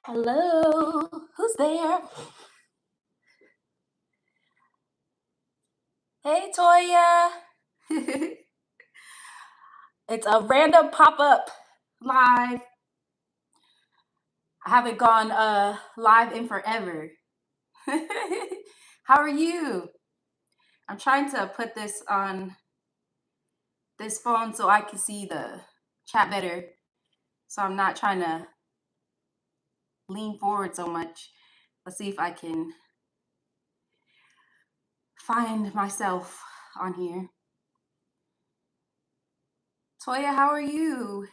Hello, who's there? Hey, Toya. It's a random pop-up live. I haven't gone live in forever. How are you? I'm trying to put this on this phone so I can see the chat better. So I'm not trying to lean forward so much. Let's see if I can find myself on here. Toya, how are you?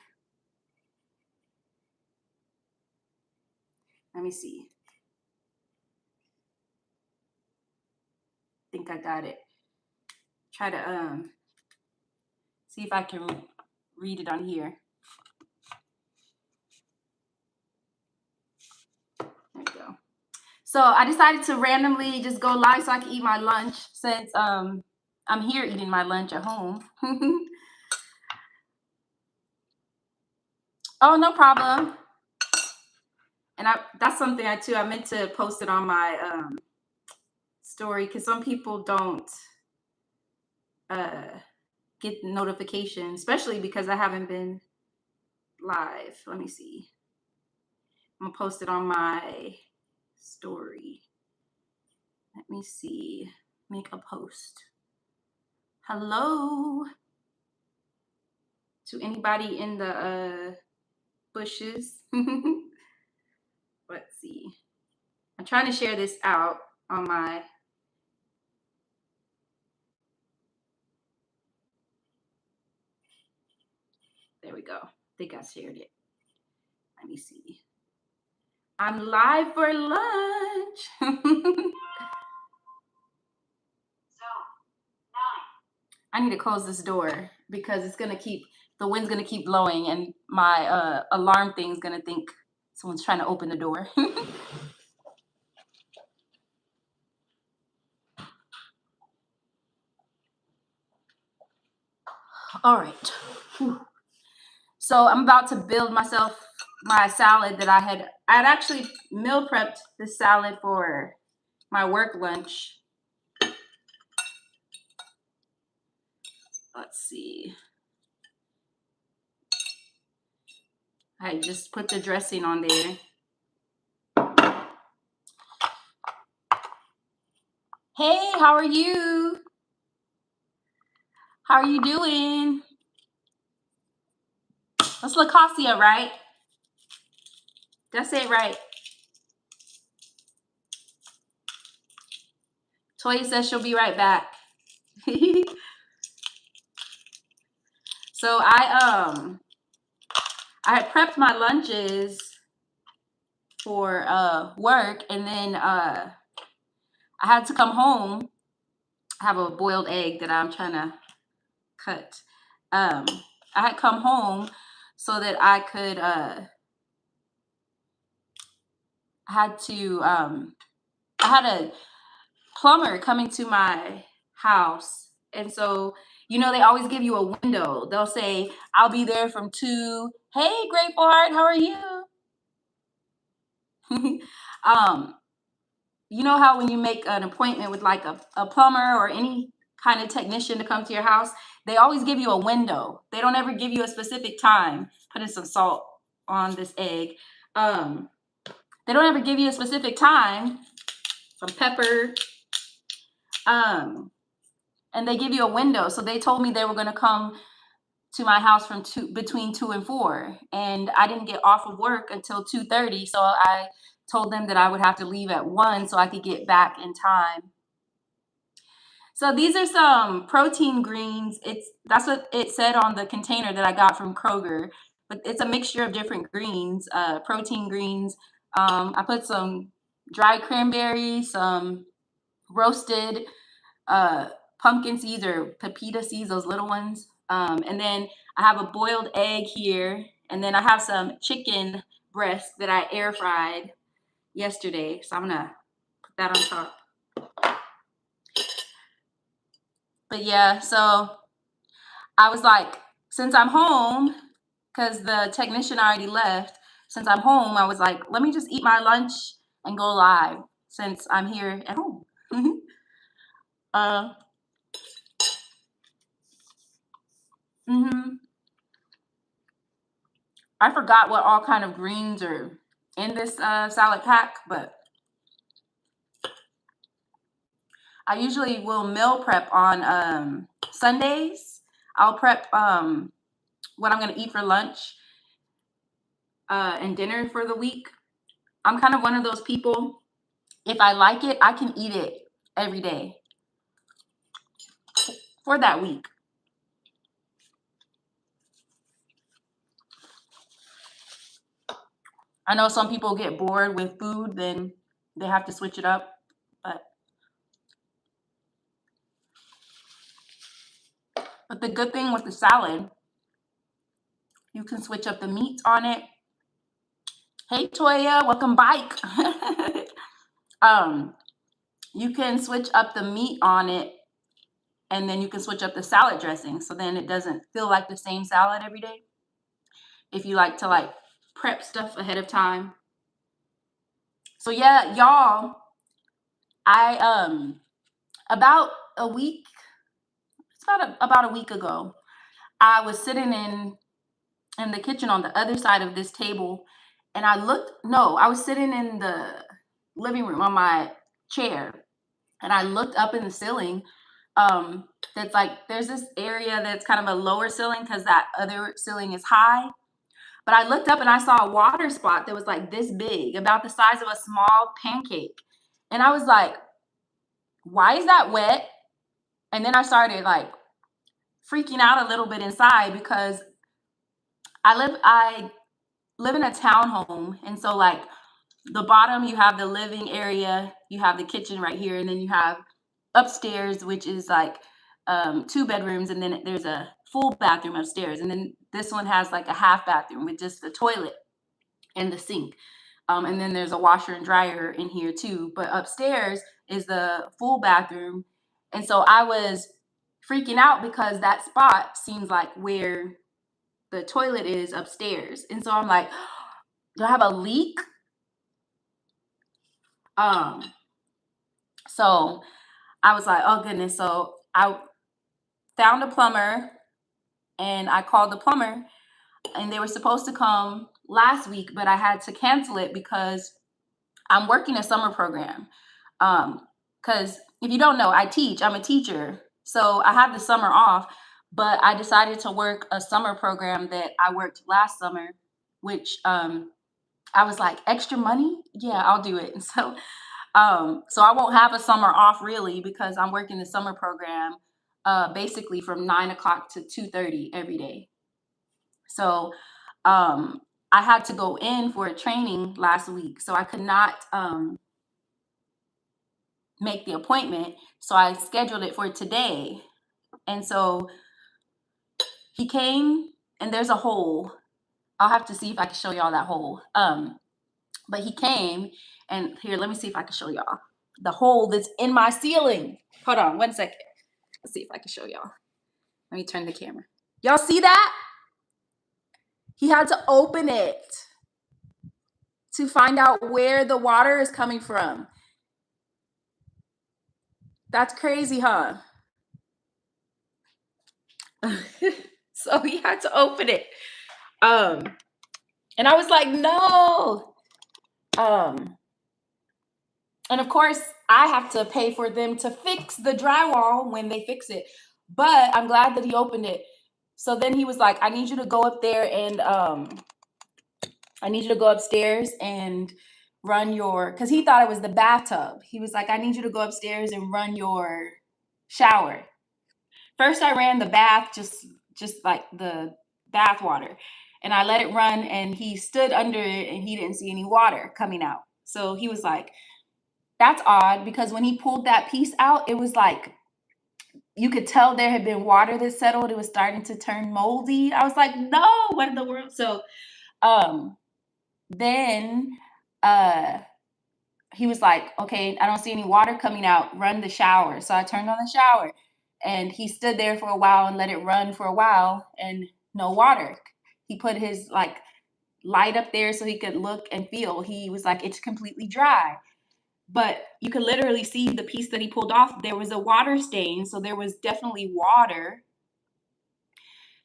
Let me see. I think I got it. Try to see if I can read it on here. There we go. So I decided to randomly just go live so I can eat my lunch since I'm here eating my lunch at home. Oh, no problem. And that's something I meant to post it on my story because some people don't get notifications, especially because I haven't been live. Let me see. I'm gonna post it on my story. Let me see. Make a post. Hello to anybody in the bushes. Let's see. I'm trying to share this out on my. There we go. I think I shared it. Let me see. I'm live for lunch. I need to close this door because it's gonna keep the wind's gonna keep blowing and my alarm thing's gonna think someone's trying to open the door. All right. Whew. So I'm about to build myself my salad that I'd actually meal prepped this salad for my work lunch. Let's see. I just put the dressing on there. Hey, how are you? How are you doing? That's Lacosia, right? That's it, right? Toya says she'll be right back. So I had prepped my lunches for work, and then I had to come home. I have a boiled egg that I'm trying to cut. I had come home so that I could I had a plumber coming to my house, and so they always give you a window. They'll say, I'll be there from 2. Hey, Grateful Heart, how are you? You know how when you make an appointment with like a plumber or any kind of technician to come to your house, they always give you a window. They don't ever give you a specific time. Putting some salt on this egg. They don't ever give you a specific time. Some pepper. And they give you a window. So they told me they were going to come to my house from between 2 and 4, and I didn't get off of work until 2:30. So I told them that I would have to leave at 1 so I could get back in time. So these are some protein greens. That's what it said on the container that I got from Kroger, but it's a mixture of different greens, protein greens. I put some dried cranberries, some roasted pumpkin seeds or pepita seeds, those little ones. And then I have a boiled egg here, and then I have some chicken breast that I air fried yesterday. So I'm gonna put that on top. But yeah, so I was like, since I'm home, because the technician already left, since I'm home, I was like, let me just eat my lunch and go live since I'm here at home. uh, hmm I forgot what all kind of greens are in this salad pack, but I usually will meal prep on Sundays. I'll prep what I'm going to eat for lunch and dinner for the week. I'm kind of one of those people, if I like it, I can eat it every day for that week. I know some people get bored with food, then they have to switch it up. But the good thing with the salad, you can switch up the meat on it. Hey Toya, welcome back. You can switch up the meat on it, and then you can switch up the salad dressing, so then it doesn't feel like the same salad every day. If you like to prep stuff ahead of time. So yeah, y'all, I about a week, it's about a week ago, I was sitting in the kitchen on the other side of this table, and I was sitting in the living room on my chair, and I looked up in the ceiling. That's there's this area that's kind of a lower ceiling because that other ceiling is high. But I looked up and I saw a water spot that was like this big, about the size of a small pancake. And I was like, why is that wet? And then I started freaking out a little bit inside because I live in a townhome, and so the bottom you have the living area, you have the kitchen right here, and then you have upstairs, which is 2 bedrooms, and then there's a full bathroom upstairs, and then this one has a half bathroom with just the toilet and the sink, and then there's a washer and dryer in here too. But upstairs is the full bathroom, and so I was freaking out because that spot seems like where the toilet is upstairs, and so I'm like, do I have a leak? So I was like, oh goodness. So I found a plumber and I called the plumber, and they were supposed to come last week, but I had to cancel it because I'm working a summer program. Because if you don't know, I'm a teacher. So I have the summer off, but I decided to work a summer program that I worked last summer, which I was like, extra money? Yeah, I'll do it. And so I won't have a summer off really because I'm working the summer program basically from 9 o'clock to 2:30 every day. So I had to go in for a training last week, so I could not make the appointment. So I scheduled it for today. And so he came, and there's a hole. I'll have to see if I can show y'all that hole. But he came, and here, let me see if I can show y'all the hole that's in my ceiling. Hold on 1 second. Let's see if I can show y'all. Let me turn the camera. Y'all see that? He had to open it to find out where the water is coming from. That's crazy, huh? So he had to open it. And I was like, no. And of course, I have to pay for them to fix the drywall when they fix it. But I'm glad that he opened it. So then he was like, I need you to go up there and I need you to go upstairs and run because he thought it was the bathtub. He was like, I need you to go upstairs and run your shower. First, I ran the bath, just like the bath water, and I let it run, and he stood under it and he didn't see any water coming out. So he was like, that's odd, because when he pulled that piece out, it was like you could tell there had been water that settled. It was starting to turn moldy. I was like, no, what in the world? So then he was like, okay, I don't see any water coming out. Run the shower. So I turned on the shower, and he stood there for a while and let it run for a while, and no water. He put his light up there so he could look and feel. He was like, it's completely dry. But you could literally see the piece that he pulled off. There was a water stain, so there was definitely water.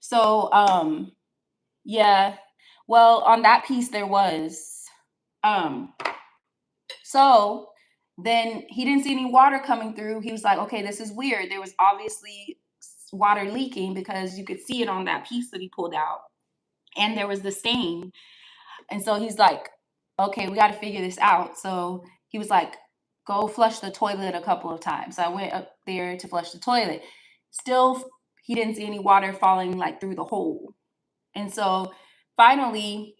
So, yeah. Well, on that piece there was. So then he didn't see any water coming through. He was like, okay, this is weird. There was obviously water leaking because you could see it on that piece that he pulled out. And there was the stain. And so he's like, okay, we got to figure this out. So he was like, go flush the toilet a couple of times. So I went up there to flush the toilet. Still, he didn't see any water falling like through the hole. And so finally,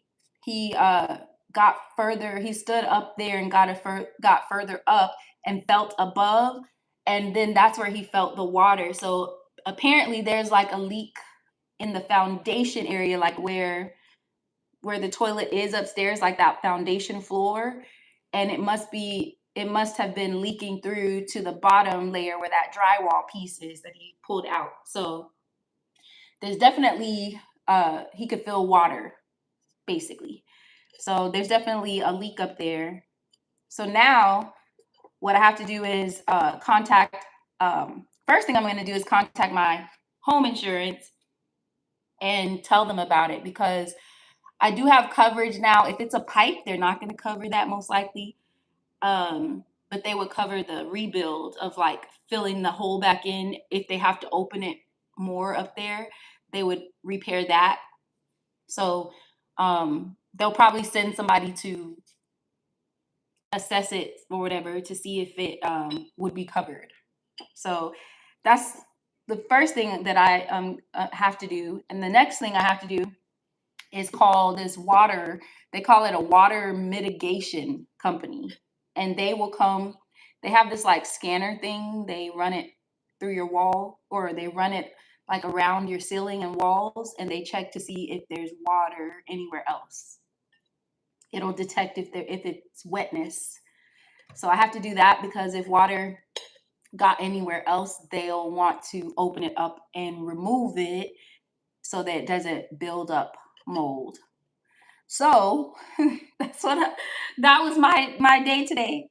he got further. He stood up there and got further up and felt above. And then that's where he felt the water. So apparently there's like a leak in the foundation area, like where the toilet is upstairs, like that foundation floor. And it must have been leaking through to the bottom layer where that drywall piece is that he pulled out. So there's definitely he could feel water, basically. So there's definitely a leak up there. So now what I have to do is contact, first thing I'm going to do is contact my home insurance and tell them about it, because I do have coverage now. If it's a pipe, they're not going to cover that most likely. But they would cover the rebuild of like filling the hole back in. If they have to open it more up there, they would repair that. So they'll probably send somebody to assess it or whatever to see if it would be covered. So that's the first thing that I have to do. And the next thing I have to do is call this water. They call it a water mitigation company. And they will come. They have this like scanner thing. They run it through your wall, or they run it like around your ceiling and walls, and they check to see if there's water anywhere else. It'll detect if it's wetness. So I have to do that, because if water got anywhere else, they'll want to open it up and remove it so that it doesn't build up mold. So that was my day today.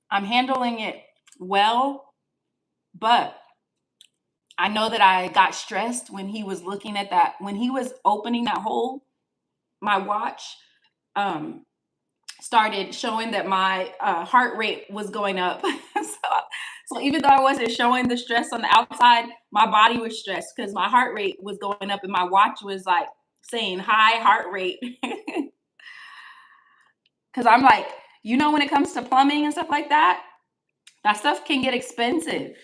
I'm handling it well, but I know that I got stressed when he was looking at that, when he was opening that hole. My watch started showing that my heart rate was going up. So even though I wasn't showing the stress on the outside, my body was stressed because my heart rate was going up and my watch was like saying high heart rate. Because I'm like, when it comes to plumbing and stuff like that, that stuff can get expensive,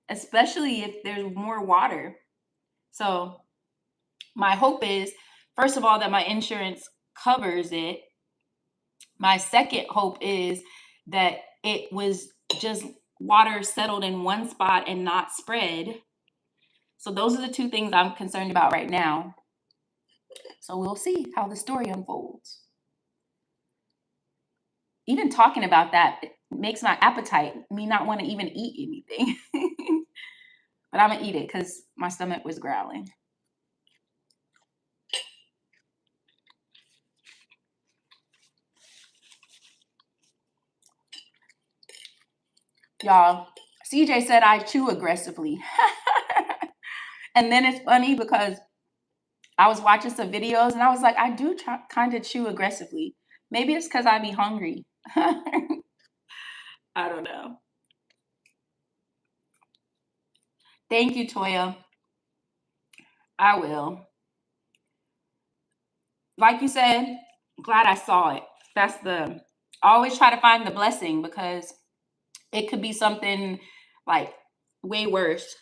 especially if there's more water. So my hope is, first of all, that my insurance covers it. My second hope is that it was just water settled in one spot and not spread. So those are the two things I'm concerned about right now. So we'll see how the story unfolds. Even talking about that, it makes my appetite, me not want to even eat anything. But I'm going to eat it because my stomach was growling. Y'all, CJ said I chew aggressively. And then it's funny because I was watching some videos and I was like, I do kind of chew aggressively. Maybe it's because I be hungry. I don't know. Thank you, Toya. I will. Like you said, glad I saw it. I always try to find the blessing, because it could be something like way worse.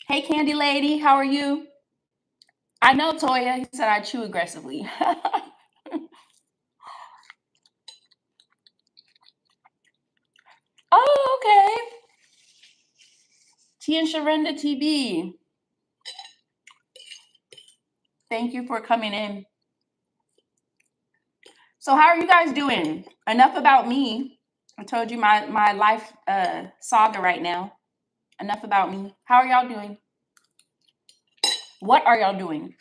Hey, Candy Lady, how are you? I know, Toya. He said I chew aggressively. Oh, okay. T and Sharenda TV. Thank you for coming in. So how are you guys doing? Enough about me. I told you my life saga right now. Enough about me. How are y'all doing? What are y'all doing?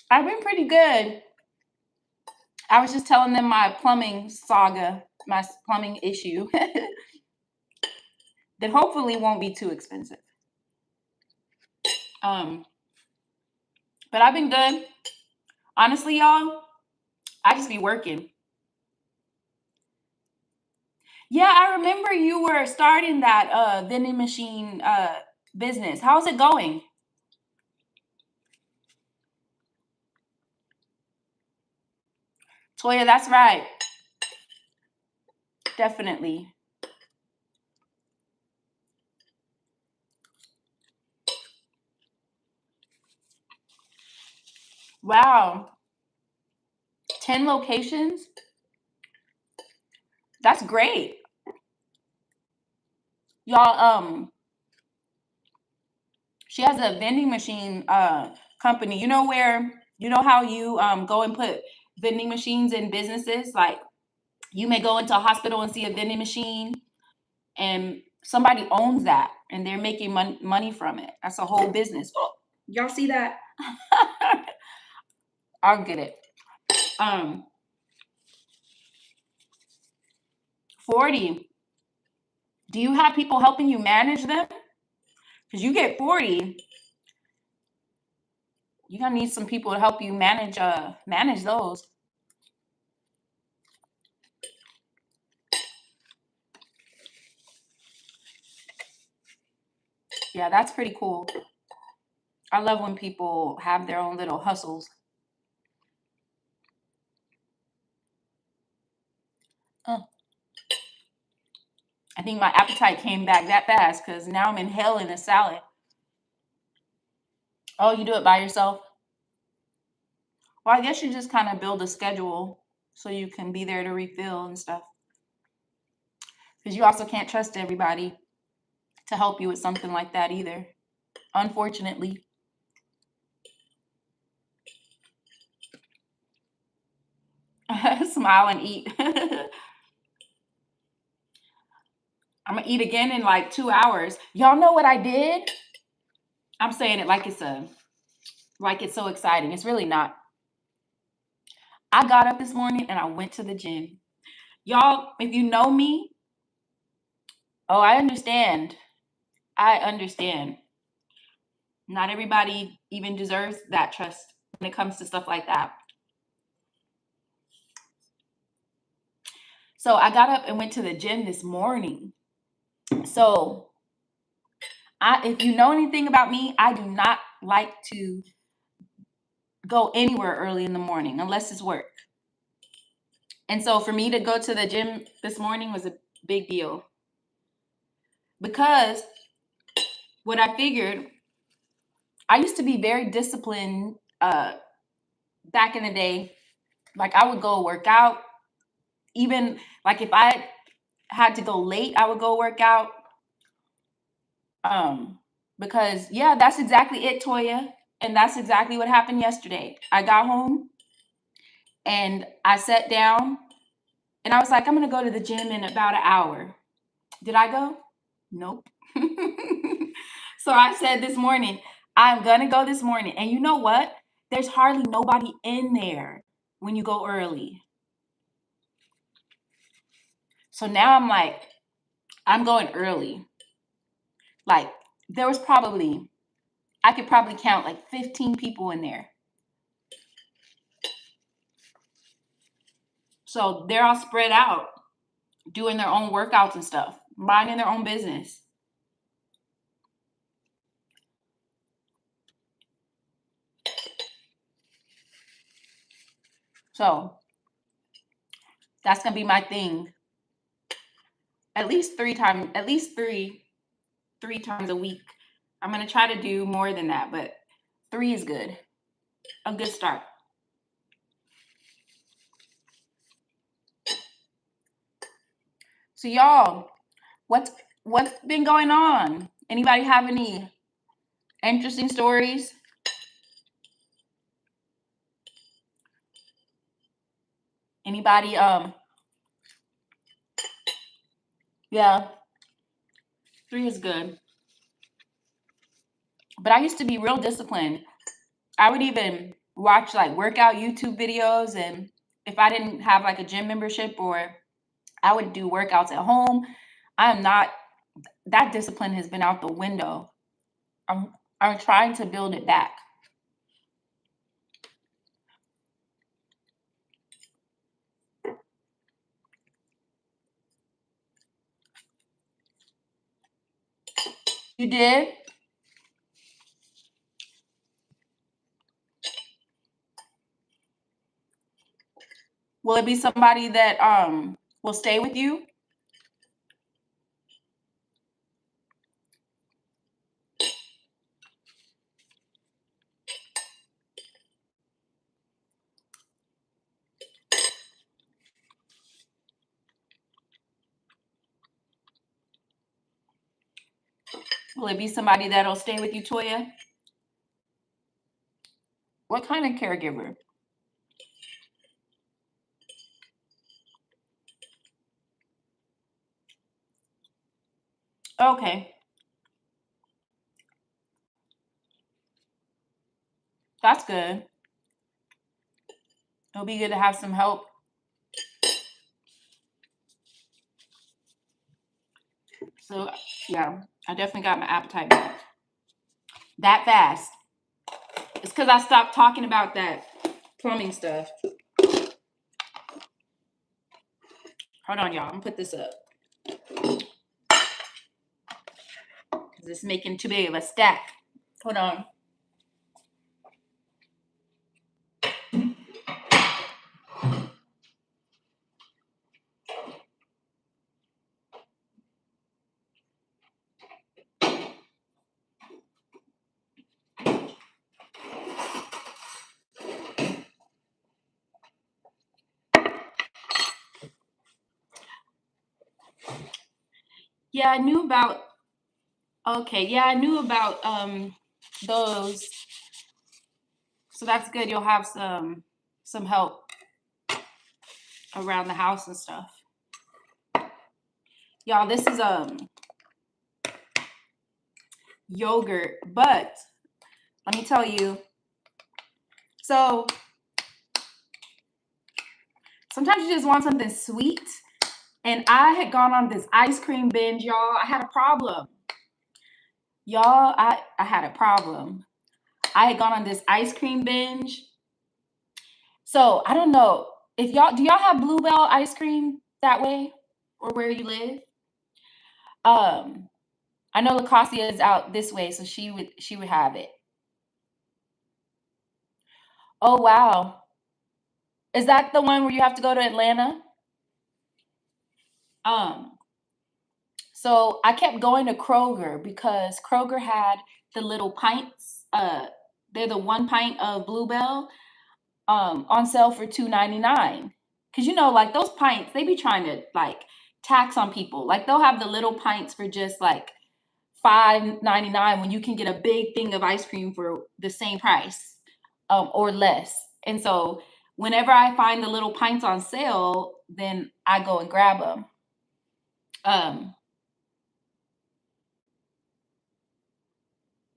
I've been pretty good. I was just telling them my plumbing saga, my plumbing issue that hopefully won't be too expensive. But I've been good. Honestly, y'all, I just be working. Yeah, I remember you were starting that vending machine business. How's it going? Toya, that's right. Definitely. Wow. 10 locations? That's great. Y'all, she has a vending machine company. You know how you go and put vending machines in businesses? Like you may go into a hospital and see a vending machine and somebody owns that and they're making money from it. That's a whole business. Oh, y'all see that? I'll get it. 40. Do you have people helping you manage them? Because you get 40, you're gonna need some people to help you manage those. Yeah, that's pretty cool. I love when people have their own little hustles. Uh, I think my appetite came back that fast because now I'm inhaling a salad. Oh, you do it by yourself? Well, I guess you just kind of build a schedule so you can be there to refill and stuff. Because you also can't trust everybody to help you with something like that either, unfortunately. Smile and eat. I'm gonna eat again in like 2 hours. Y'all know what I did? I'm saying it like it's so exciting. It's really not. I got up this morning and I went to the gym. Y'all, if you know me, oh, I understand. I understand. Not everybody even deserves that trust when it comes to stuff like that. So I got up and went to the gym this morning. So if you know anything about me, I do not like to go anywhere early in the morning unless it's work. And so for me to go to the gym this morning was a big deal because what I figured, I used to be very disciplined back in the day. Like I would go work out, even like if I had to go late, I would go work out. Because yeah, that's exactly it, Toya. And that's exactly what happened yesterday. I got home and I sat down and I was like, I'm gonna go to the gym in about an hour. Did I go? Nope. So I said this morning, I'm gonna go this morning. And you know what? There's hardly nobody in there when you go early. So now I'm like, I'm going early. Like there was I could probably count like 15 people in there. So they're all spread out, doing their own workouts and stuff, minding their own business. So that's gonna be my thing. At least three times a week. I'm gonna try to do more than that, but 3 is good. A good start. So y'all, what's been going on? Anybody have any interesting stories? Anybody? Yeah, 3 is good. But I used to be real disciplined. I would even watch like workout YouTube videos, and if I didn't have like a gym membership, or I would do workouts at home. I am not, that discipline has been out the window. I'm trying to build it back. You did? Will it be somebody that will stay with you? Will it be somebody that'll stay with you, Toya? What kind of caregiver? Okay, that's good. It'll be good to have some help. So yeah, I definitely got my appetite back. That fast. It's because I stopped talking about that plumbing stuff. Hold on, y'all. I'm gonna put this up. This is making too big of a stack. Hold on. Yeah, I knew about. Okay, yeah, I knew about those. So that's good. You'll have some help around the house and stuff. Y'all, this is yogurt, but let me tell you. So sometimes you just want something sweet, and I had gone on this ice cream binge, y'all. I had a problem. Y'all, I had a problem. I had gone on this ice cream binge. So I don't know if do y'all have Bluebell ice cream that way or where you live? I know Lacosia is out this way, so she would have it. Oh wow. Is that the one where you have to go to Atlanta? Um, so I kept going to Kroger because Kroger had the little pints. They're the 1 pint of Bluebell on sale for $2.99. Cause like those pints, they be trying to like tax on people. Like they'll have the little pints for just like $5.99 when you can get a big thing of ice cream for the same price, or less. And so whenever I find the little pints on sale, then I go and grab them.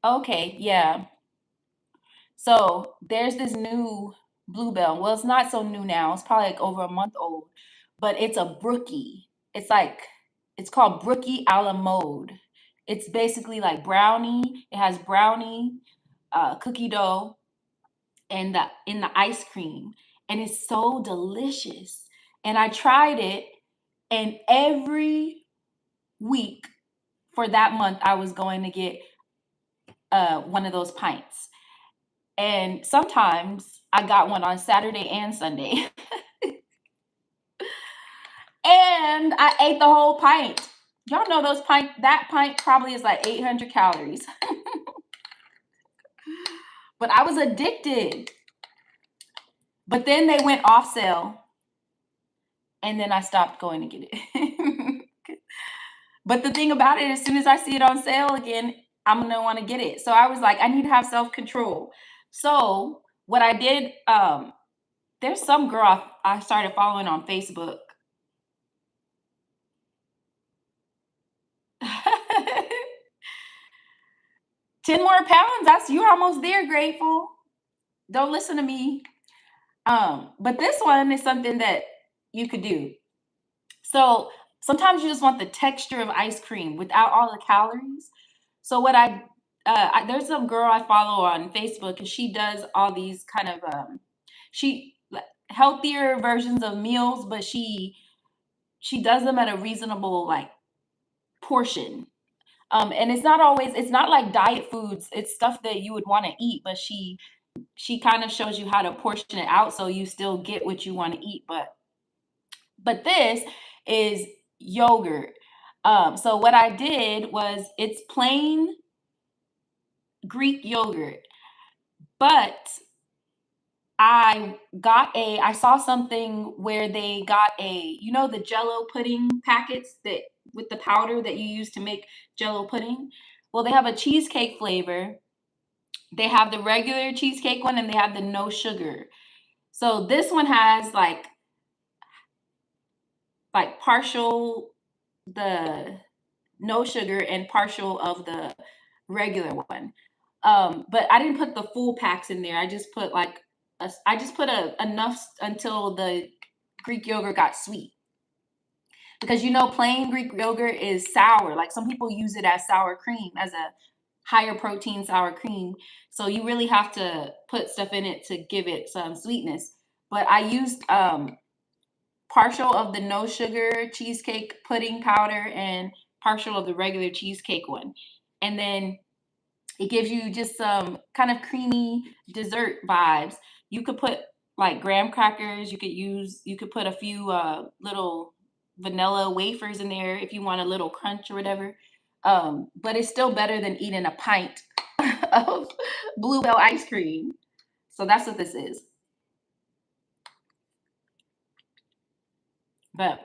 Okay, yeah. So there's this new Bluebell. Well, it's not so new now. It's probably like over a month old, but it's a brookie. It's called brookie a la mode. It's basically like brownie. It has brownie, cookie dough, and in the ice cream, and it's so delicious. And I tried it, and every week for that month, I was going to get one of those pints. And sometimes I got one on Saturday and Sunday. And I ate the whole pint. Y'all know that pint probably is like 800 calories. But I was addicted. But then they went off sale. And then I stopped going to get it. But the thing about it, as soon as I see it on sale again, I'm going to want to get it. So I was like, I need to have self-control. So what I did, There's some girl I started following on Facebook. 10 more pounds? You're almost there, Grateful. Don't listen to me. But this one is something that you could do. So sometimes you just want the texture of ice cream without all the calories. So what there's some girl I follow on Facebook, and she does all these kind of she healthier versions of meals, but she does them at a reasonable like portion. And it's not like diet foods. It's stuff that you would want to eat, but she kind of shows you how to portion it out so you still get what you want to eat. But this is yogurt. So what I did was, it's plain Greek yogurt, but I saw something where they got the Jello pudding packets that with the powder that you use to make Jello pudding. Well, they have a cheesecake flavor. They have the regular cheesecake one, and they have the no sugar. So this one has like partial the no sugar and partial of the regular one. But I didn't put the full packs in there. I just put enough until the Greek yogurt got sweet. Because plain Greek yogurt is sour. Like, some people use it as sour cream, as a higher protein sour cream. So you really have to put stuff in it to give it some sweetness. But I used partial of the no sugar cheesecake pudding powder and partial of the regular cheesecake one. And then it gives you just some kind of creamy dessert vibes. You could put like graham crackers. You could put a few little vanilla wafers in there if you want a little crunch or whatever. But it's still better than eating a pint of Bluebell ice cream. So that's what this is. But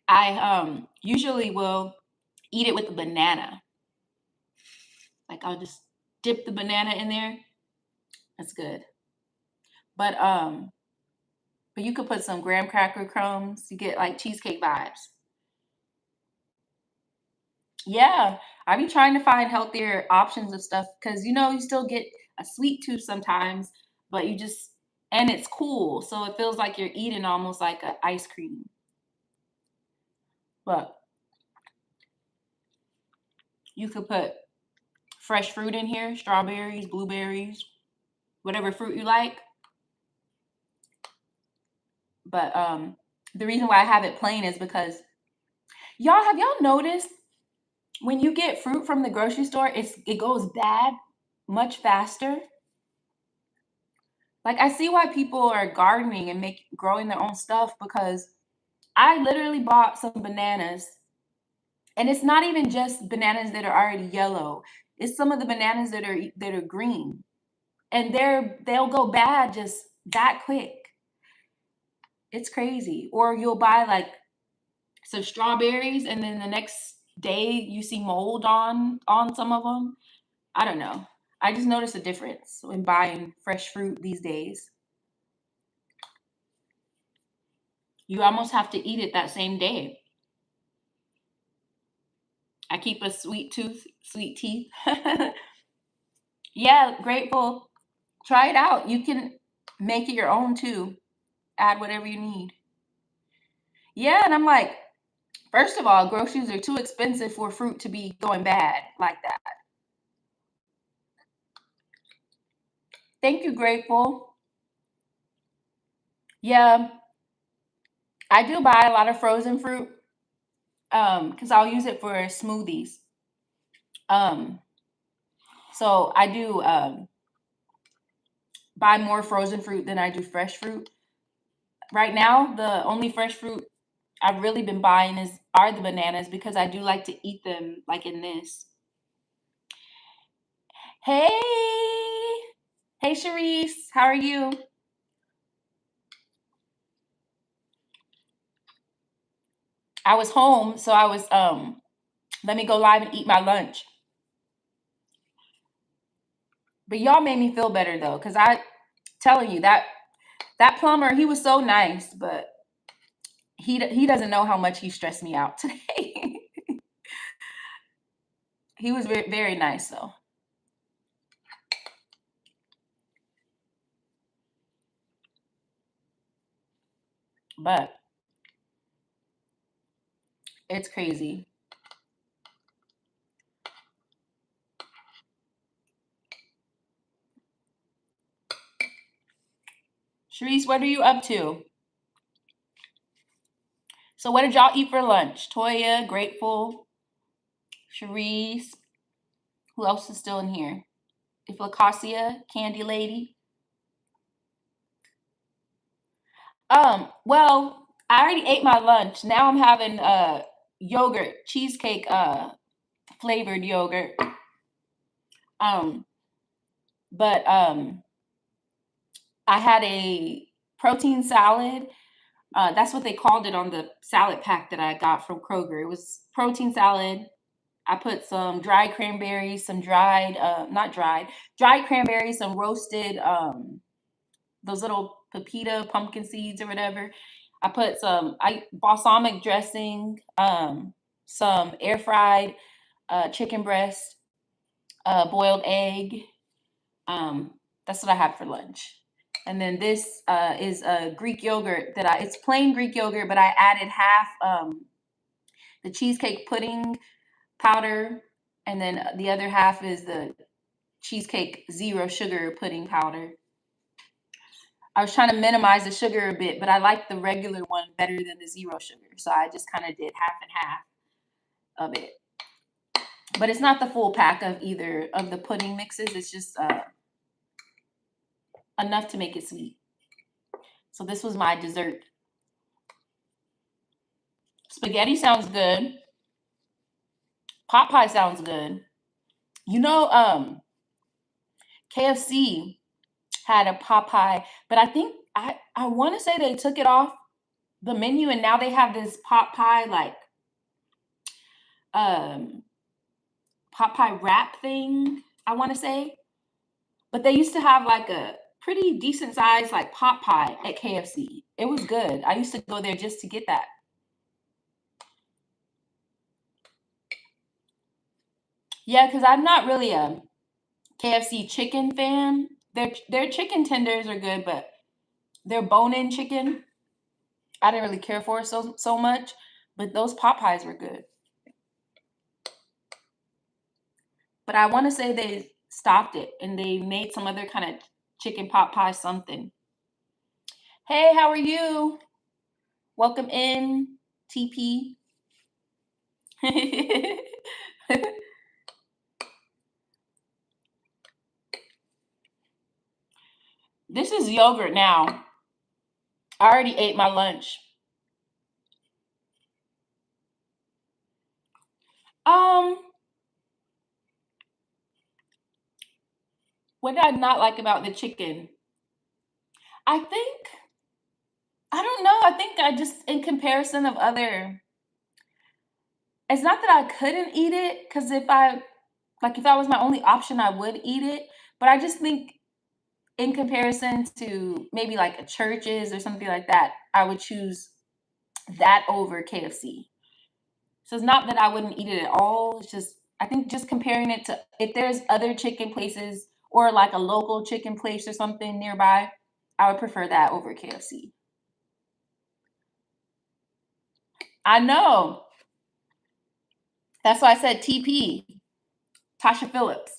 I usually will eat it with a banana. Like, I'll just dip the banana in there. That's good. But you could put some graham cracker crumbs. You get like cheesecake vibes. Yeah, I be trying to find healthier options of stuff because you still get a sweet tooth sometimes, but and it's cool, so it feels like you're eating almost like an ice cream. But you could put fresh fruit in here, strawberries, blueberries, whatever fruit you like. But the reason why I have it plain is because have y'all noticed when you get fruit from the grocery store, it goes bad much faster? Like, I see why people are gardening and growing their own stuff, because I literally bought some bananas, and it's not even just bananas that are already yellow. It's some of the bananas that are green, and they'll go bad just that quick. It's crazy. Or you'll buy like some strawberries, and then the next day you see mold on some of them. I don't know. I just noticed a difference when buying fresh fruit these days. You almost have to eat it that same day. I keep a sweet teeth. Yeah, Grateful. Try it out. You can make it your own too. Add whatever you need. Yeah, and I'm like, first of all, groceries are too expensive for fruit to be going bad like that. Thank you, Grateful. Yeah, I do buy a lot of frozen fruit because I'll use it for smoothies. Um, so I do buy more frozen fruit than I do fresh fruit. Right now, the only fresh fruit I've really been buying are the bananas, because I do like to eat them like in this. Hey, hey, Sharice, how are you? I was home, so I was let me go live and eat my lunch. But y'all made me feel better though, because telling you that plumber, he was so nice, but he doesn't know how much he stressed me out today. He was very, very nice though. But it's crazy. Sharice, what are you up to? So what did y'all eat for lunch? Toya, Grateful, Sharice. Who else is still in here? If Lacasia, Candy Lady. Well, I already ate my lunch. Now I'm having yogurt, cheesecake flavored yogurt. But I had a protein salad. That's what they called it on the salad pack that I got from Kroger. It was protein salad. I put some dried cranberries, some dried, dried cranberries, some roasted, those little pepita pumpkin seeds or whatever. I put some balsamic dressing, some air fried chicken breast, boiled egg. That's what I had for lunch. And then this is a Greek yogurt it's plain Greek yogurt, but I added half the cheesecake pudding powder, and then the other half is the cheesecake zero sugar pudding powder. I was trying to minimize the sugar a bit, but I like the regular one better than the zero sugar. So I just kind of did half and half of it. But it's not the full pack of either of the pudding mixes. It's just enough to make it sweet. So this was my dessert. Spaghetti sounds good. Pot pie sounds good. You know, KFC had a pot pie, but I think I want to say they took it off the menu, and now they have this pot pie like pot pie wrap thing, I want to say. But they used to have like a pretty decent size like pot pie at KFC. It was good. I used to go there just to get that. Yeah, because I'm not really a KFC chicken fan. Their chicken tenders are good, but their bone-in chicken, I didn't really care for so much. But those pot pies were good. But I want to say they stopped it and they made some other kind of chicken pot pie something. Hey, how are you? Welcome in, TP. This is yogurt now. I already ate my lunch. What did I not like about the chicken? I don't know. I think I just, in comparison of other, it's not that I couldn't eat it, because if that was my only option, I would eat it. But I just think in comparison to maybe like a churches or something like that, I would choose that over KFC. So it's not that I wouldn't eat it at all. It's just, I think just comparing it to if there's other chicken places or like a local chicken place or something nearby, I would prefer that over KFC. I know. That's why I said TP. Tasha Phillips.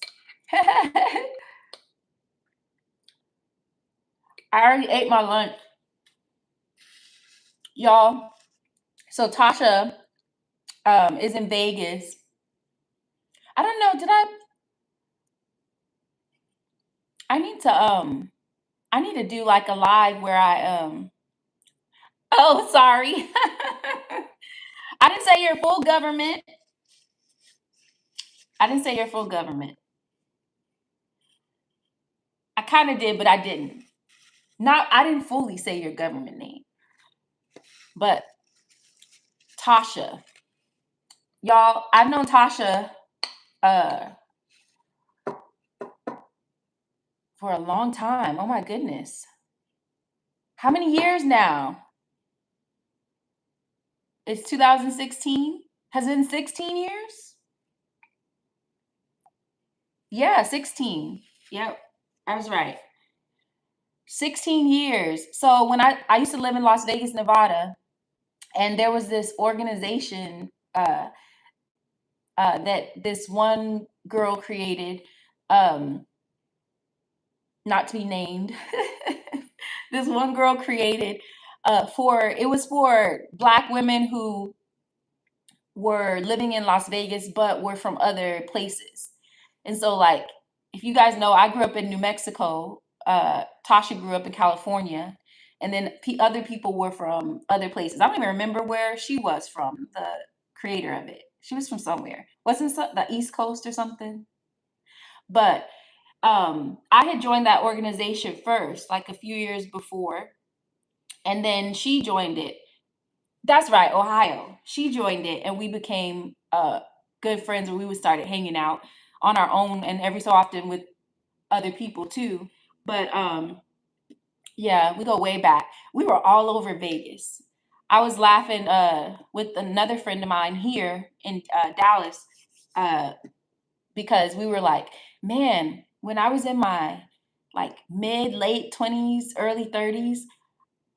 I already ate my lunch. Y'all. So Tasha is in Vegas. I don't know, I need to do like a live where oh, sorry. I didn't say your full government. I didn't say your full government. I kind of did, but I didn't. I didn't fully say your government name. But Tasha. Y'all, I've known Tasha for a long time. Oh my goodness. How many years now? It's 2016. Has it been 16 years? Yeah, 16. Yep, I was right. 16 years. So when I used to live in Las Vegas, Nevada, and there was this organization that this one girl created, um, not to be named. This one girl created it was for Black women who were living in Las Vegas but were from other places. And so, like, if you guys know, I grew up in New Mexico. Tasha grew up in California, and then other people were from other places. I don't even remember where she was from. The creator of it, she was from somewhere. Wasn't the East Coast or something? But I had joined that organization first, like a few years before, and then she joined it. That's right, Ohio. She joined it, and we became good friends, and we would started hanging out on our own, and every so often with other people too. But yeah, we go way back. We were all over Vegas. I was laughing with another friend of mine here in Dallas uh, because we were like, man, when I was in my like mid late 20s, early 30s,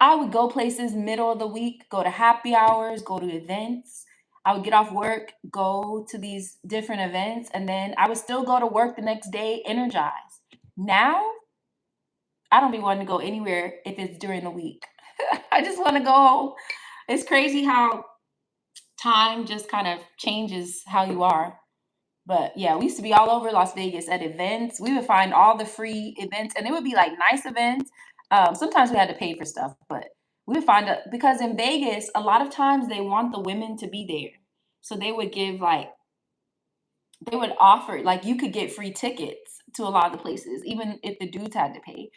I would go places middle of the week, go to happy hours, go to events. I would get off work, go to these different events, and then I would still go to work the next day energized. Now, I don't be wanting to go anywhere if it's during the week. I just want to go home. It's crazy how time just kind of changes how you are. But yeah, we used to be all over Las Vegas at events. We would find all the free events, and it would be like nice events. Sometimes we had to pay for stuff, but we would find because in Vegas, a lot of times they want the women to be there. So they would give they would offer like you could get free tickets to a lot of the places, even if the dudes had to pay.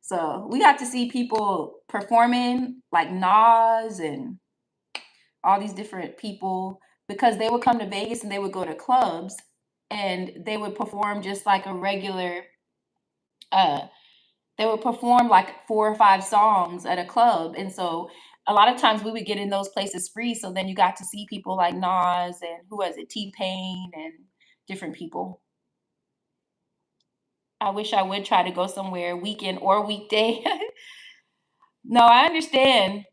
So we got to see people performing like Nas and all these different people because they would come to Vegas and they would go to clubs and they would perform just like a regular uh they would perform like 4 or 5 songs at a club. And so a lot of times we would get in those places free. So then you got to see people like Nas and who was it, T-Pain and different people. I wish I would try to go somewhere weekend or weekday. No, I understand.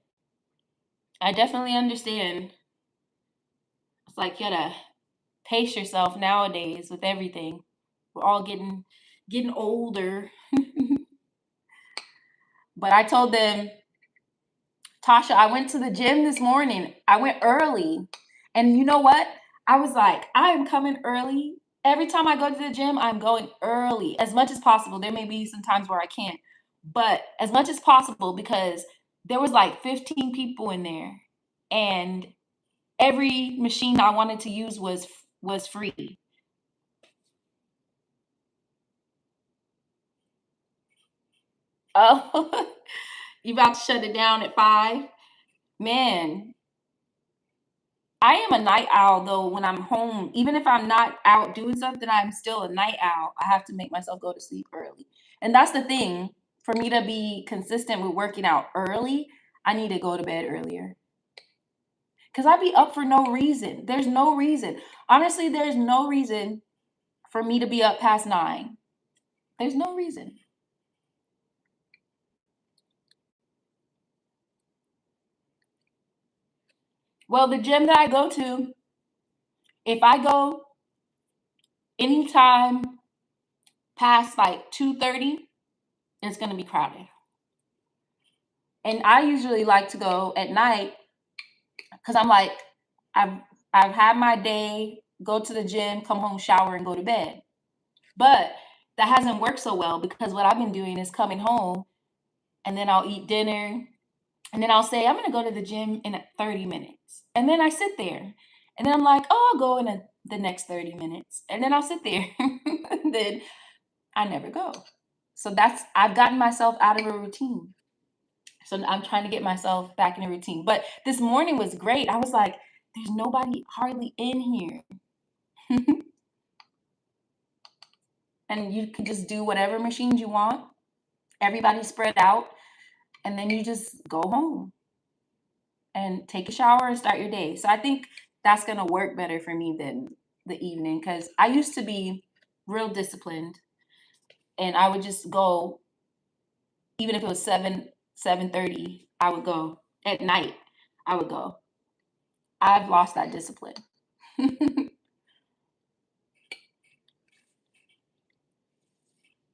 I definitely understand. It's like you gotta pace yourself nowadays with everything. We're all getting older. But I told them, Tasha, I went to the gym this morning. I went early. And you know what? I was like, I am coming early. Every time I go to the gym, I'm going early as much as possible. There may be some times where I can't, but as much as possible because there was like 15 people in there and every machine I wanted to use was free. Oh, you about to shut it down at 5? Man, I am a night owl though when I'm home. Even if I'm not out doing something, I'm still a night owl. I have to make myself go to sleep early. And that's the thing. For me to be consistent with working out early, I need to go to bed earlier. Because I be up for no reason. There's no reason. Honestly, there's no reason for me to be up past 9. There's no reason. Well, the gym that I go to, if I go anytime past like 2:30, it's gonna be crowded. And I usually like to go at night because I'm like, I've I've had my day, go to the gym, come home, shower, and go to bed. But that hasn't worked so well because what I've been doing is coming home and then I'll eat dinner and then I'll say I'm gonna go to the gym in 30 minutes. And then I sit there. And then I'm like, oh, I'll go in the next 30 minutes. And then I'll sit there. And then I never go. So I've gotten myself out of a routine. So I'm trying to get myself back in a routine. But this morning was great. I was like, there's nobody hardly in here. and you can just do whatever machines you want. Everybody's spread out, and then you just go home and take a shower and start your day. So I think that's going to work better for me than the evening, because I used to be real disciplined, and I would just go even if it was 7:30. I would go at night. I would go. I've lost that discipline.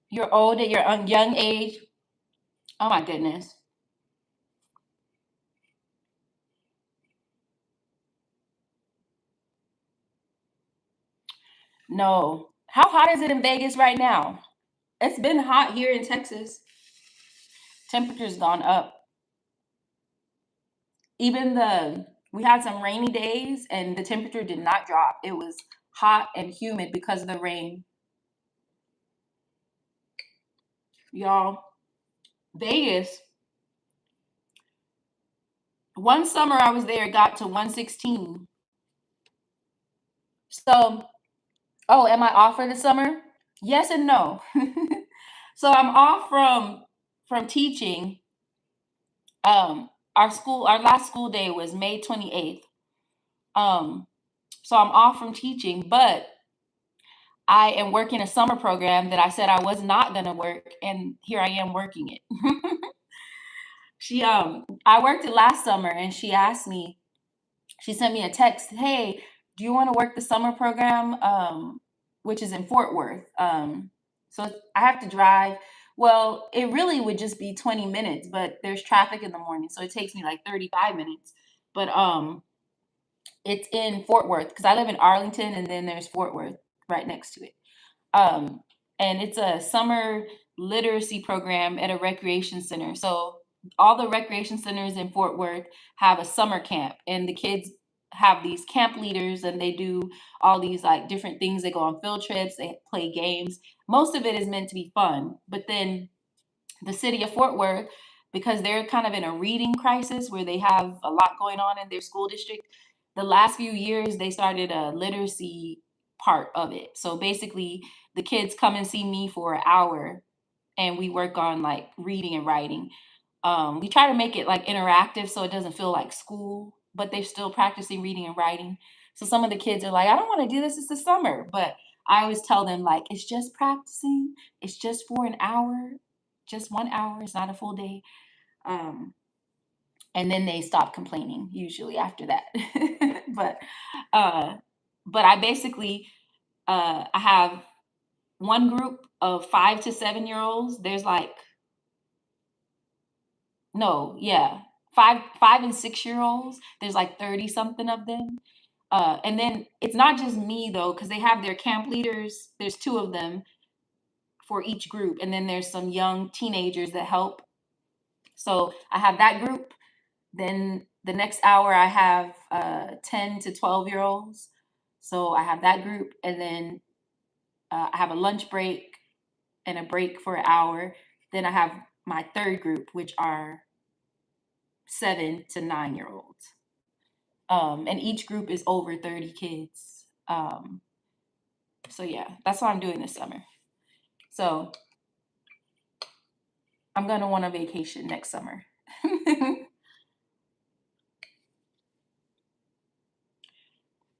You're old at your young age. Oh my goodness. No. How hot is it in Vegas right now? It's been hot here in Texas. Temperature's gone up. Even we had some rainy days and the temperature did not drop. It was hot and humid because of the rain. Y'all, Vegas, one summer I was there, it got to 116. So, oh, am I off for the summer? Yes and no. So I'm off from teaching. Our last school day was May 28th. Um, so I'm off from teaching, but I am working a summer program that I said I was not gonna work, and here I am working it. I worked it last summer, and she sent me a text, hey, do you want to work the summer program? Which is in Fort Worth. So I have to drive. Well, it really would just be 20 minutes, but there's traffic in the morning, so it takes me like 35 minutes. But it's in Fort Worth because I live in Arlington, and then there's Fort Worth right next to it. Um, and it's a summer literacy program at a recreation center. So all the recreation centers in Fort Worth have a summer camp, and the kids have these camp leaders, and they do all these like different things. They go on field trips, they play games. Most of it is meant to be fun, but then the city of Fort Worth, because they're kind of in a reading crisis where they have a lot going on in their school district, the last few years they started a literacy part of it. So basically, the kids come and see me for an hour, and we work on like reading and writing. We try to make it like interactive so it doesn't feel like school, but they're still practicing reading and writing. So some of the kids are like, I don't want to do this, it's the summer. But I always tell them, like, it's just practicing, it's just for an hour, just 1 hour, it's not a full day. Um, and then they stop complaining usually after that. but uh, but I basically I have one group of 5 to 7 year olds. There's like no, yeah, 5 and 6 year olds. There's like 30 something of them. And then it's not just me though, because they have their camp leaders. There's two of them for each group, and then there's some young teenagers that help. So I have that group. Then the next hour I have 10 to 12 year olds. So I have that group, and then I have a lunch break and a break for an hour. Then I have my third group, which are 7 to 9 year olds. And each group is over 30 kids. So yeah, that's what I'm doing this summer. So I'm gonna want a vacation next summer.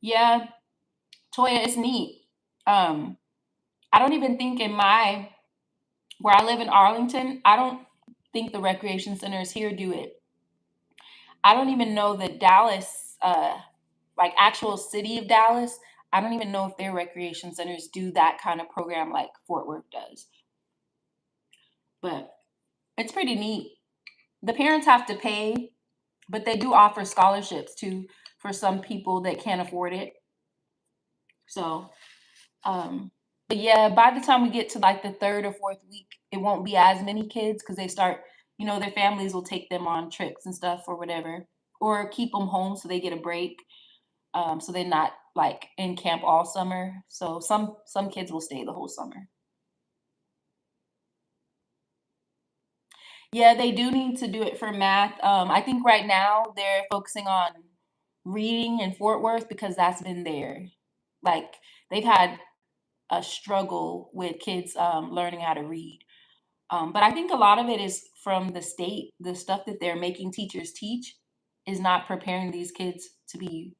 Yeah, Toya, it's neat. Um, I don't even think in my where I live in Arlington, I don't think the recreation centers here do it. I don't even know that Dallas, like actual city of Dallas, I don't even know if their recreation centers do that kind of program like Fort Worth does. But it's pretty neat. The parents have to pay, but they do offer scholarships too for some people that can't afford it. So, um, but yeah, by the time we get to like the third or fourth week, it won't be as many kids because they start, their families will take them on trips and stuff or whatever, or keep them home so they get a break. So they're not like in camp all summer. So some kids will stay the whole summer. Yeah, they do need to do it for math. I think right now they're focusing on reading in Fort Worth because that's been there. Like they've had a struggle with kids learning how to read. But I think a lot of it is from the state. The stuff that they're making teachers teach is not preparing these kids to be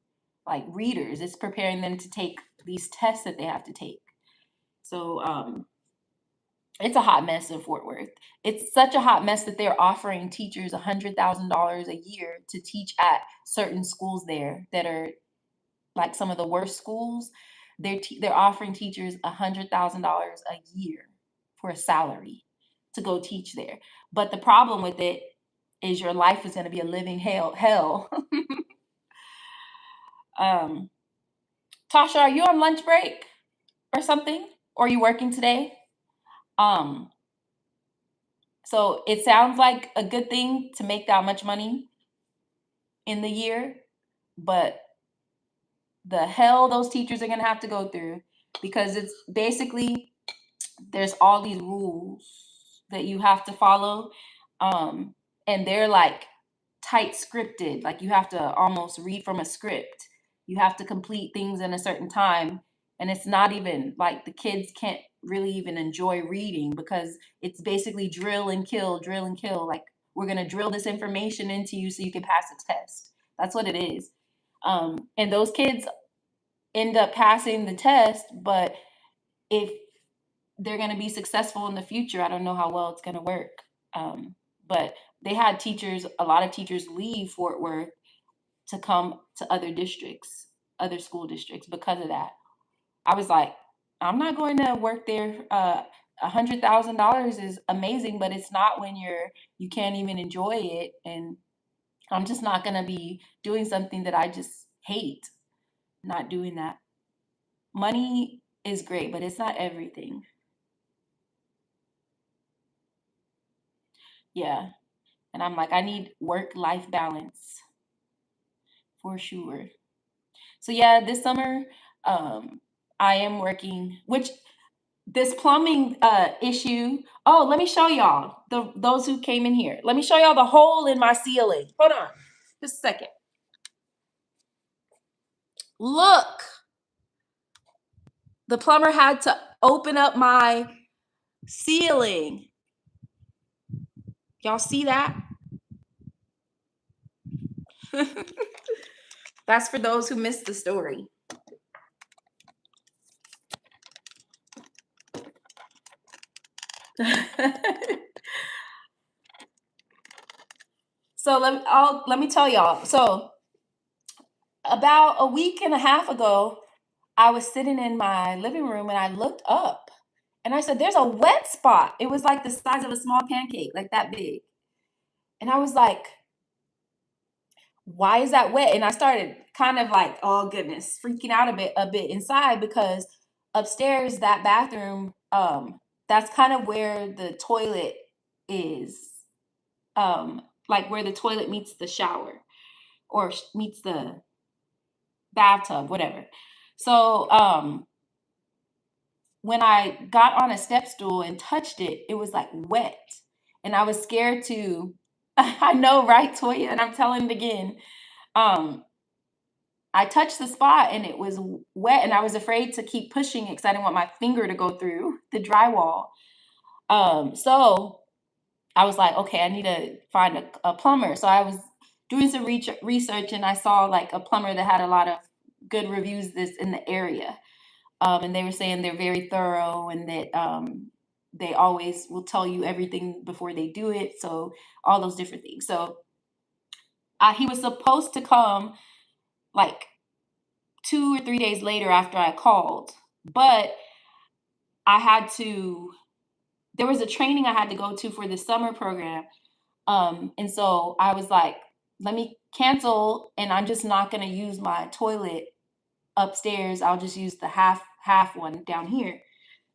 like readers. It's preparing them to take these tests that they have to take. So it's a hot mess in Fort Worth. It's such a hot mess that they're offering teachers $100,000 a year to teach at certain schools there that are like some of the worst schools. They're offering teachers $100,000 a year for a salary to go teach there. But the problem with it is your life is going to be a living hell. um, Tasha, are you on lunch break or something? Or are you working today? Um, so it sounds like a good thing to make that much money in the year, but the hell those teachers are going to have to go through, because it's basically there's all these rules that you have to follow, and they're like tight scripted. Like you have to almost read from a script. You have to complete things in a certain time, and it's not even like the kids can't really even enjoy reading because it's basically drill and kill, drill and kill. Like we're going to drill this information into you so you can pass a test. That's what it is. And those kids end up passing the test, but if they're going to be successful in the future, I don't know how well it's going to work. But they had a lot of teachers leave Fort Worth to come to other districts, other school districts because of that. I was like, I'm not going to work there. $100,000 is amazing, but it's not when you can't even enjoy it. And I'm just not going to be doing something that I just hate. Not doing that. Money is great, but it's not everything. Yeah. And I'm like, I need work-life balance for sure. So yeah, this summer, I am working, which this plumbing issue. Oh, let me show y'all those who came in here. Let me show y'all the hole in my ceiling. Hold on, just a second. Look, the plumber had to open up my ceiling. Y'all see that? That's for those who missed the story. So let me tell y'all. So about a week and a half ago, I was sitting in my living room and I looked up and I said, "There's a wet spot." It was like the size of a small pancake, like that big. And I was like, "Why is that wet?" And I started kind of like, "Oh goodness," freaking out a bit inside, because upstairs, that bathroom, that's kind of where the toilet is, like where the toilet meets the shower or meets the bathtub, whatever. So when I got on a step stool and touched it, it was like wet. And I was scared to, I know, right, Toya? And I'm telling it again. I touched the spot and it was wet, and I was afraid to keep pushing it because I didn't want my finger to go through the drywall. So I was like, okay, I need to find a plumber. So I was doing some research and I saw like a plumber that had a lot of good reviews this in the area. And they were saying they're very thorough and that they always will tell you everything before they do it. So all those different things. So he was supposed to come like 2 or 3 days later after I called, but I had to, there was a training I had to go to for the summer program. And so I was like, let me cancel, and I'm just not going to use my toilet upstairs. I'll just use the half one down here.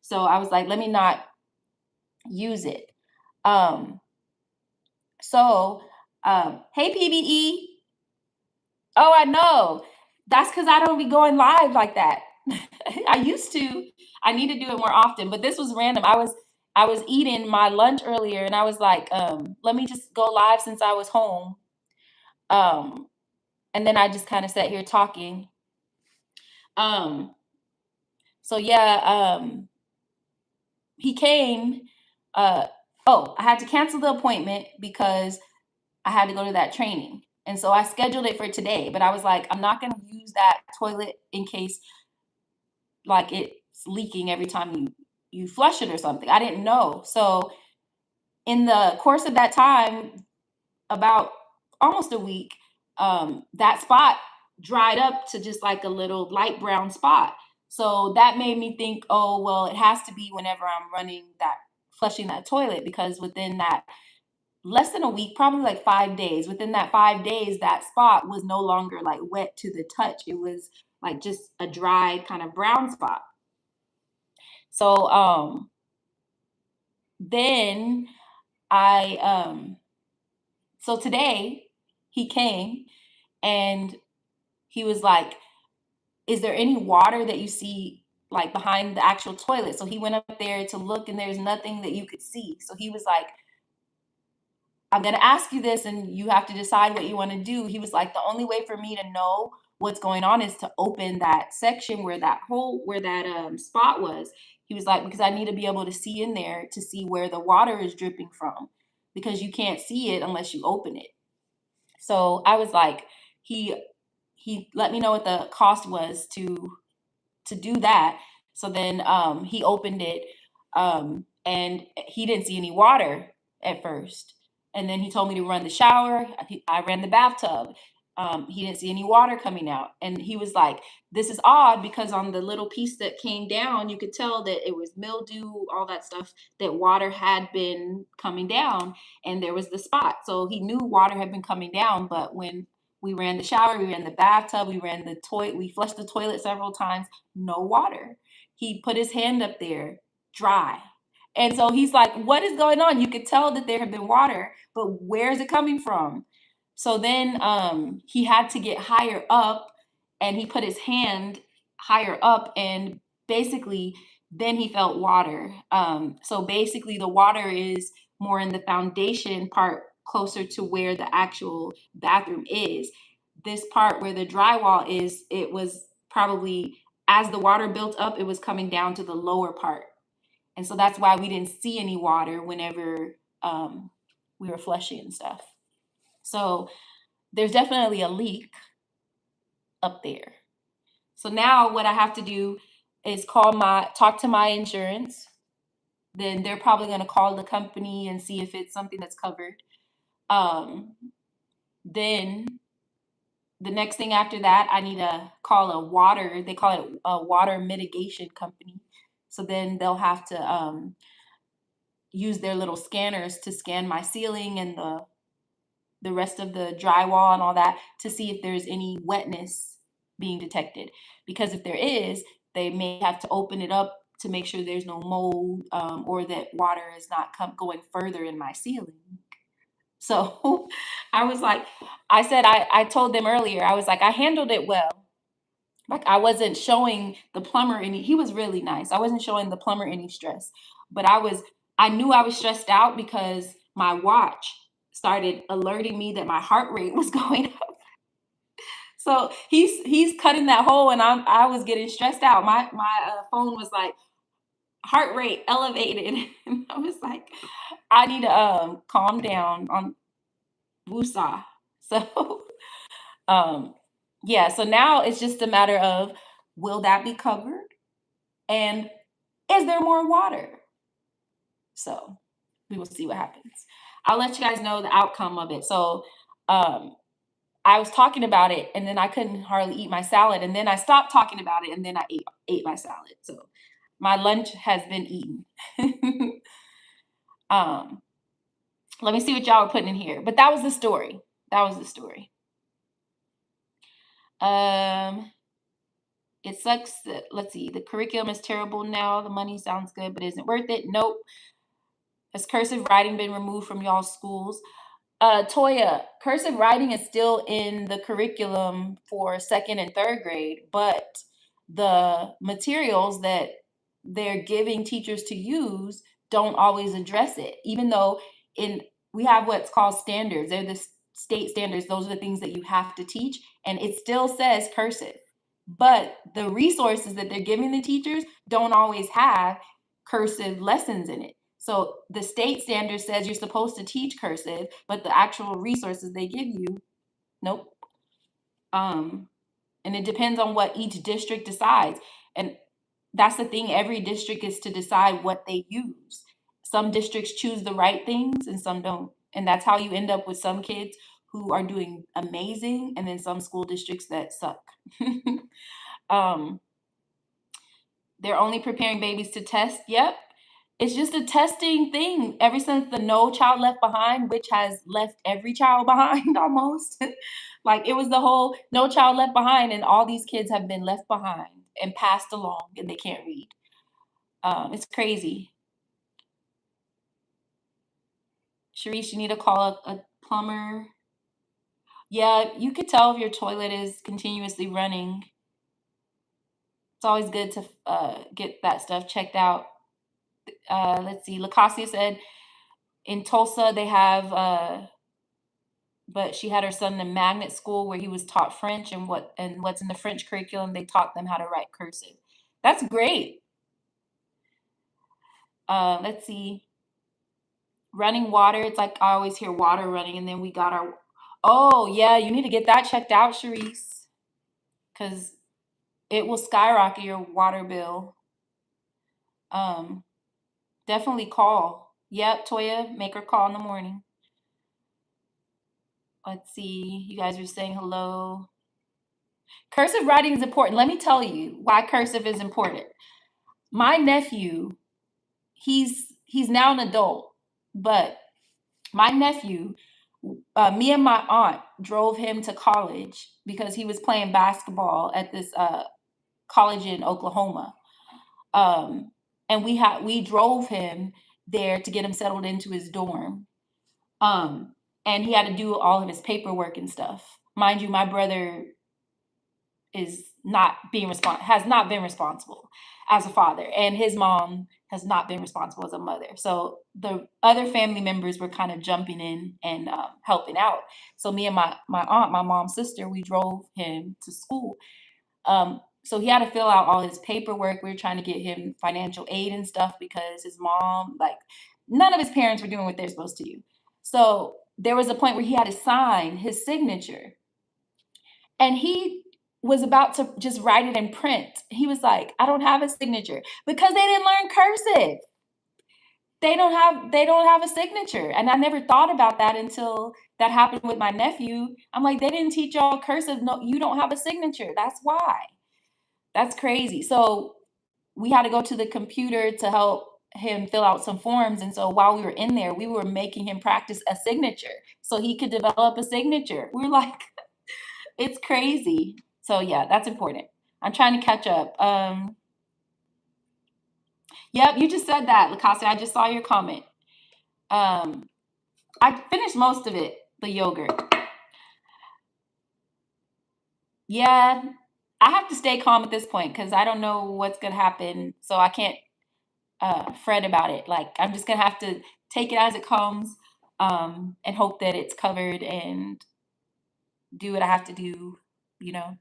So I was like, let me not use it. Hey PBE. Oh, I know. That's because I don't be going live like that. I used to. I need to do it more often, but this was random. I was eating my lunch earlier and I was like, let me just go live since I was home. And then I just kind of sat here talking. So yeah, he came. Oh, I had to cancel the appointment because I had to go to that training. And so I scheduled it for today, but I was like, I'm not going to use that toilet in case like it's leaking every time you flush it or something. I didn't know. So in the course of that time, about almost a week, that spot dried up to just like a little light brown spot. So that made me think, oh, well, it has to be whenever I'm flushing that toilet, because within that less than a week, probably like 5 days, within that 5 days, that spot was no longer like wet to the touch. It was like just a dry kind of brown spot. So then I so today he came and he was like, is there any water that you see like behind the actual toilet? So he went up there to look and there's nothing that you could see. So he was like, I'm going to ask you this and you have to decide what you want to do. He was like, the only way for me to know what's going on is to open that section where that hole, where that spot was. He was like, because I need to be able to see in there to see where the water is dripping from, because you can't see it unless you open it. So I was like, he let me know what the cost was to do that. So then he opened it, and he didn't see any water at first. And then he told me to run the shower. I ran the bathtub. He didn't see any water coming out. And he was like, this is odd, because on the little piece that came down, you could tell that it was mildew, all that stuff, that water had been coming down, and there was the spot. So he knew water had been coming down, but when we ran the shower, we ran the bathtub, we ran the toilet, we flushed the toilet several times, no water. He put his hand up there, dry. And so he's like, what is going on? You could tell that there had been water, but where is it coming from? So then he had to get higher up, and he put his hand higher up, and basically then he felt water. So basically the water is more in the foundation part, closer to where the actual bathroom is. This part where the drywall is, it was probably, as the water built up, it was coming down to the lower part. And so that's why we didn't see any water whenever we were flushing and stuff. So there's definitely a leak up there. So now what I have to do is talk to my insurance. Then they're probably going to call the company and see if it's something that's covered. Then the next thing after that, I need to call they call it a water mitigation company. So then they'll have to use their little scanners to scan my ceiling and the rest of the drywall and all that, to see if there's any wetness being detected. Because if there is, they may have to open it up to make sure there's no mold, or that water is not going further in my ceiling. So I was like, I told them earlier, I was like, I handled it well. Like, I wasn't showing the plumber he was really nice. I wasn't showing the plumber any stress, but I knew I was stressed out because my watch started alerting me that my heart rate was going up. So he's cutting that hole, and I was getting stressed out. My phone was like, heart rate elevated. And I was like, I need to calm down on woosah. So yeah, so now it's just a matter of, will that be covered? And is there more water? So we will see what happens. I'll let you guys know the outcome of it. So I was talking about it, and then I couldn't hardly eat my salad, and then I stopped talking about it, and then I ate my salad. So my lunch has been eaten. Let me see what y'all are putting in here. But that was the story. That was the story. It sucks that, let's see, the curriculum is terrible now. The money sounds good, but isn't worth it. Nope. Has cursive writing been removed from y'all's schools? Toya, cursive writing is still in the curriculum for second and third grade, but the materials that they're giving teachers to use don't always address it. Even though we have what's called standards. They're the state standards. Those are the things that you have to teach, and it still says cursive. but the resources that they're giving the teachers don't always have cursive lessons in it. So the state standard says you're supposed to teach cursive, but the actual resources they give you, nope. And it depends on what each district decides. And that's the thing, every district is to decide what they use. Some districts choose the right things and some don't. And that's how you end up with some kids who are doing amazing and then some school districts that suck. um, they're only preparing babies to test. Yep. It's just a testing thing ever since the No Child Left Behind, which has left every child behind almost. Like it was the whole No Child Left Behind, and all these kids have been left behind and passed along and they can't read. It's crazy. Sharice, you need to call a plumber. Yeah, you could tell if your toilet is continuously running. It's always good to get that stuff checked out. Let's see. Lacasia said in Tulsa they have, but she had her son in a magnet school where he was taught French, and what's in the French curriculum, they taught them how to write cursive. That's great. Let's see. Running water. It's like I always hear water running, and then we got our. Oh yeah, you need to get that checked out, Sharice, because it will skyrocket your water bill. Definitely call. Yep, Toya, make her call in the morning. Let's see. You guys are saying hello. Cursive writing is important. Let me tell you why cursive is important. My nephew, he's now an adult, but my nephew, me and my aunt drove him to college because he was playing basketball at this college in Oklahoma. And we drove him there to get him settled into his dorm. And he had to do all of his paperwork and stuff. Mind you, my brother has not been responsible as a father, and his mom has not been responsible as a mother. So the other family members were kind of jumping in and helping out. So me and my aunt, my mom's sister, we drove him to school. So he had to fill out all his paperwork. We were trying to get him financial aid and stuff because his mom, like, none of his parents were doing what they're supposed to do. So there was a point where he had to sign his signature, and he was about to just write it in print. He was like, I don't have a signature, because they didn't learn cursive. They don't have a signature. And I never thought about that until that happened with my nephew. I'm like, they didn't teach y'all cursive. No, you don't have a signature. That's why. That's crazy. So we had to go to the computer to help him fill out some forms. And so while we were in there, we were making him practice a signature so he could develop a signature. We were like, it's crazy. So yeah, that's important. I'm trying to catch up. Yep, you just said that, Lacosta. I just saw your comment. I finished most of it, the yogurt. Yeah, I have to stay calm at this point because I don't know what's gonna happen. So I can't fret about it. Like, I'm just gonna have to take it as it comes, and hope that it's covered and do what I have to do, you know.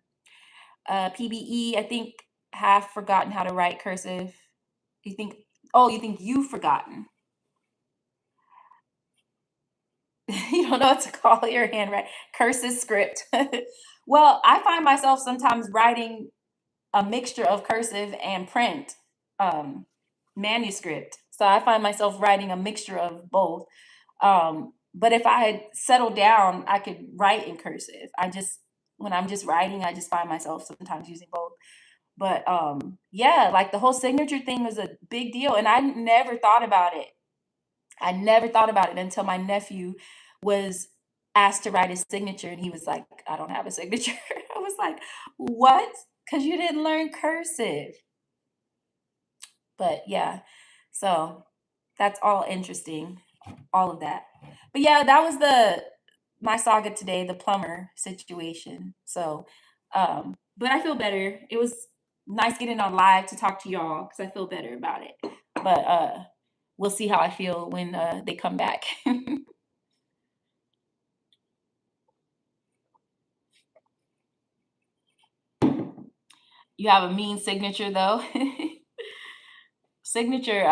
PBE, I think, have forgotten how to write cursive. You think, oh, you think you've forgotten. You don't know what to call your handwriting. Cursive script. Well, I find myself sometimes writing a mixture of cursive and print manuscript. So I find myself writing a mixture of both. But if I had settled down, I could write in cursive. When I'm just writing, I just find myself sometimes using both. But yeah, like the whole signature thing was a big deal. And I never thought about it. I never thought about it until my nephew was asked to write his signature, and he was like, I don't have a signature. I was like, what? Because you didn't learn cursive. But yeah, so that's all interesting, all of that. But yeah, that was my saga today, the plumber situation. So, but I feel better. It was nice getting on live to talk to y'all because I feel better about it. But we'll see how I feel when they come back. You have a mean signature though. Signature,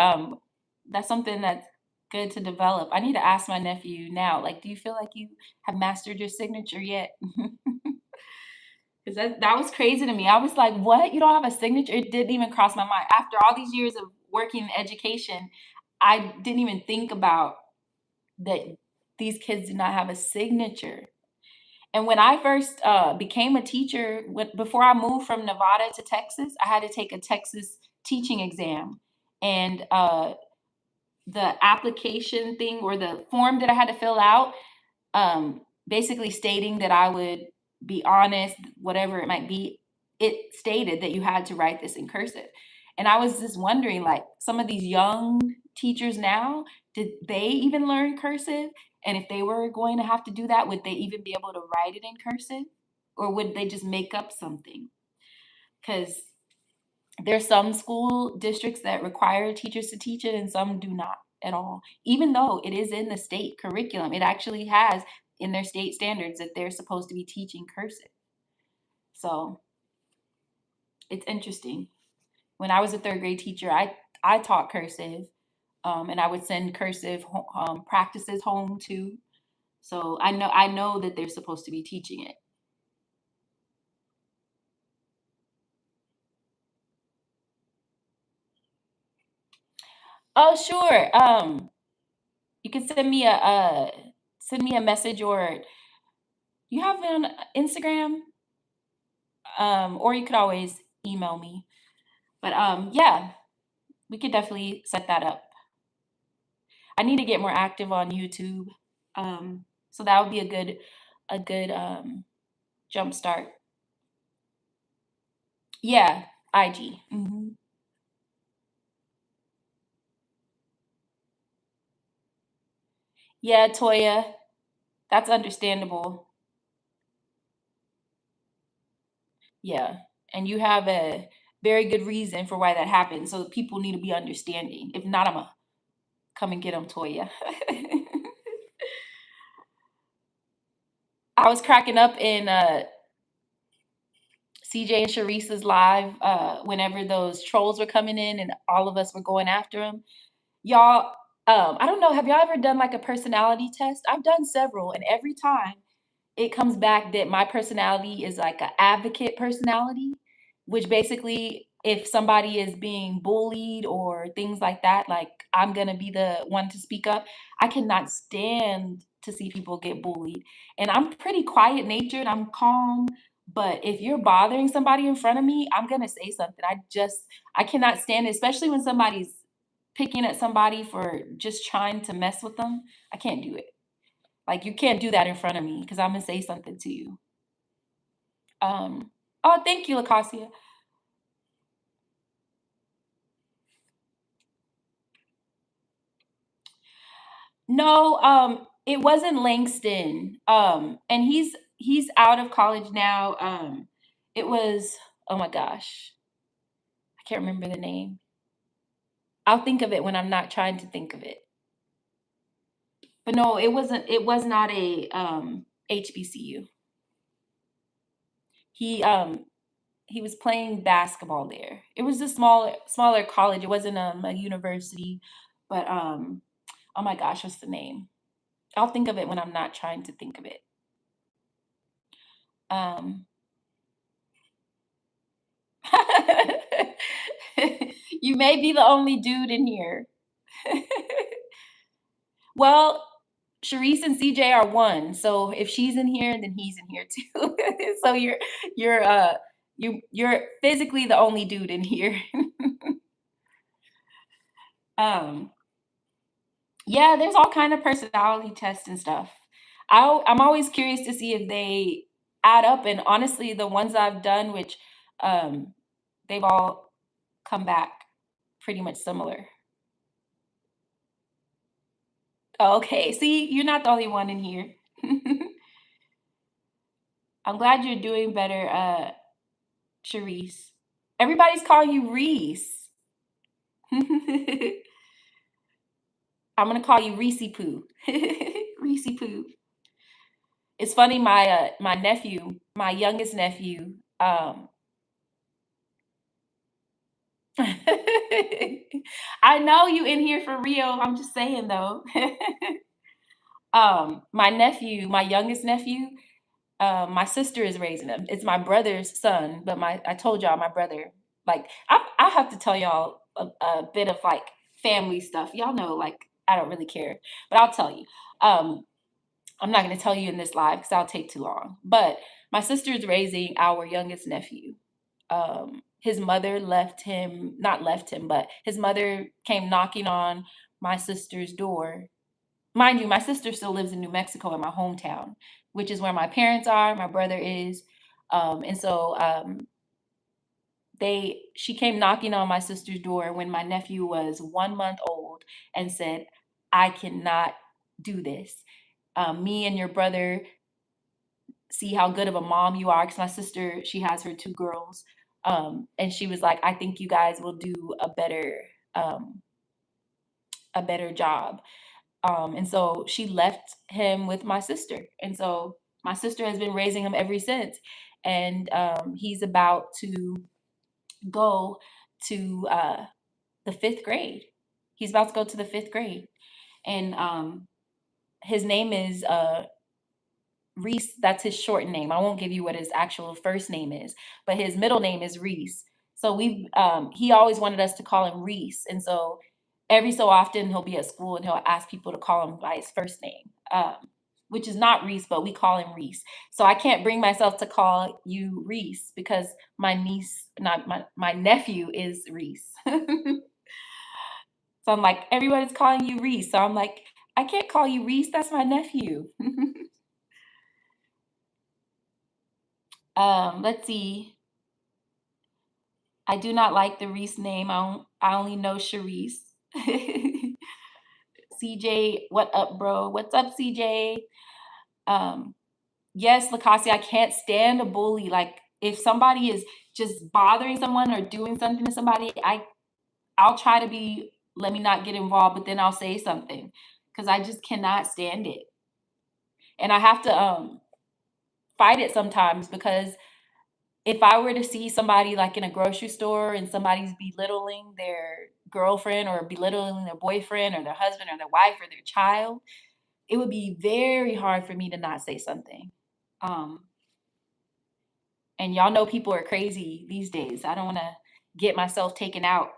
that's something that's good to develop. I need to ask my nephew now, like, do you feel like you have mastered your signature yet? Because that was crazy to me. I was like, what? You don't have a signature? It didn't even cross my mind. After all these years of working in education, I didn't even think about that these kids did not have a signature. And when I first became a teacher, before I moved from Nevada to Texas, I had to take a Texas teaching exam. And the application thing or the form that I had to fill out, basically stating that I would be honest, whatever it might be, it stated that you had to write this in cursive. And I was just wondering, like, some of these young teachers now, did they even learn cursive? And if they were going to have to do that, would they even be able to write it in cursive? Or would they just make up something? Because there's some school districts that require teachers to teach it and some do not at all. Even though it is in the state curriculum, it actually has in their state standards that they're supposed to be teaching cursive. So it's interesting. When I was a third grade teacher, I taught cursive, and I would send cursive practices home too. So I know that they're supposed to be teaching it. Oh, sure. You can send me a message, or you have it on Instagram, or you could always email me. But yeah, we could definitely set that up. I need to get more active on YouTube, so that would be a good jump start. Yeah, IG. Yeah, Toya, that's understandable. Yeah, and you have a very good reason for why that happened. So people need to be understanding. If not, I'ma come and get them, Toya. I was cracking up in CJ and Sharice's live whenever those trolls were coming in and all of us were going after them. Y'all, I don't know, have y'all ever done like a personality test? I've done several, and every time it comes back that my personality is like an advocate personality, which basically, if somebody is being bullied or things like that, like I'm gonna be the one to speak up. I cannot stand to see people get bullied. And I'm pretty quiet natured, I'm calm. But if you're bothering somebody in front of me, I'm gonna say something. I cannot stand it, especially when somebody's picking at somebody for just trying to mess with them. I can't do it. Like you can't do that in front of me because I'm gonna say something to you. Um, oh, thank you, Lacasia. No, it wasn't Langston. And he's out of college now. It was, oh my gosh, I can't remember the name. I'll think of it when I'm not trying to think of it. But no, it was not a HBCU. He he was playing basketball there. It was a smaller college. It wasn't a university, but oh my gosh, what's the name? I'll think of it when I'm not trying to think of it. Um, you may be the only dude in here. Well, Sharice and CJ are one, so if she's in here, then he's in here too. So you're you're physically the only dude in here. um, yeah, there's all kind of personality tests and stuff. I'm always curious to see if they add up, and honestly, the ones I've done, which um, they've all come back pretty much similar. Okay, see, you're not the only one in here. I'm glad you're doing better, Sharice. Everybody's calling you Reese. I'm gonna call you Reese Poo. Reese Poo. It's funny, my nephew, my youngest nephew, I know you in here for real. I'm just saying though. My nephew, my youngest nephew, my sister is raising him. It's my brother's son, but I told y'all my brother. Like I have to tell y'all a bit of like family stuff. Y'all know, like I don't really care, but I'll tell you. Um, I'm not going to tell you in this live because that'll take too long. But my sister is raising our youngest nephew. His mother left him, not left him, but his mother came knocking on my sister's door. Mind you, my sister still lives in New Mexico, in my hometown, which is where my parents are, my brother is. And so she came knocking on my sister's door when my nephew was 1 month old and said, I cannot do this. Me and your brother see how good of a mom you are, because my sister, she has her two girls, and she was like, I think you guys will do um, a better job. And so she left him with my sister, and so my sister has been raising him ever since. And he's about to go to the fifth grade. He's about to go to the fifth grade, and his name is Reese. That's his short name. I won't give you what his actual first name is, but his middle name is Reese. So he always wanted us to call him Reese, and so every so often he'll be at school and he'll ask people to call him by his first name, which is not Reese, but we call him Reese. So I can't bring myself to call you Reese because my niece, not my nephew, is Reese. So I'm like, everybody's calling you Reese. So I'm like, I can't call you Reese. That's my nephew. Let's see. I do not like the Reese name. I only know Sharice. CJ, what up, bro? What's up, CJ? Um, yes, Lakasi, I can't stand a bully. Like if somebody is just bothering someone or doing something to somebody, I'll try to let me not get involved, but then I'll say something because I just cannot stand it. And I have to fight it sometimes because if I were to see somebody like in a grocery store and somebody's belittling their girlfriend or belittling their boyfriend or their husband or their wife or their child, it would be very hard for me to not say something. Um, and y'all know people are crazy these days. I don't want to get myself taken out,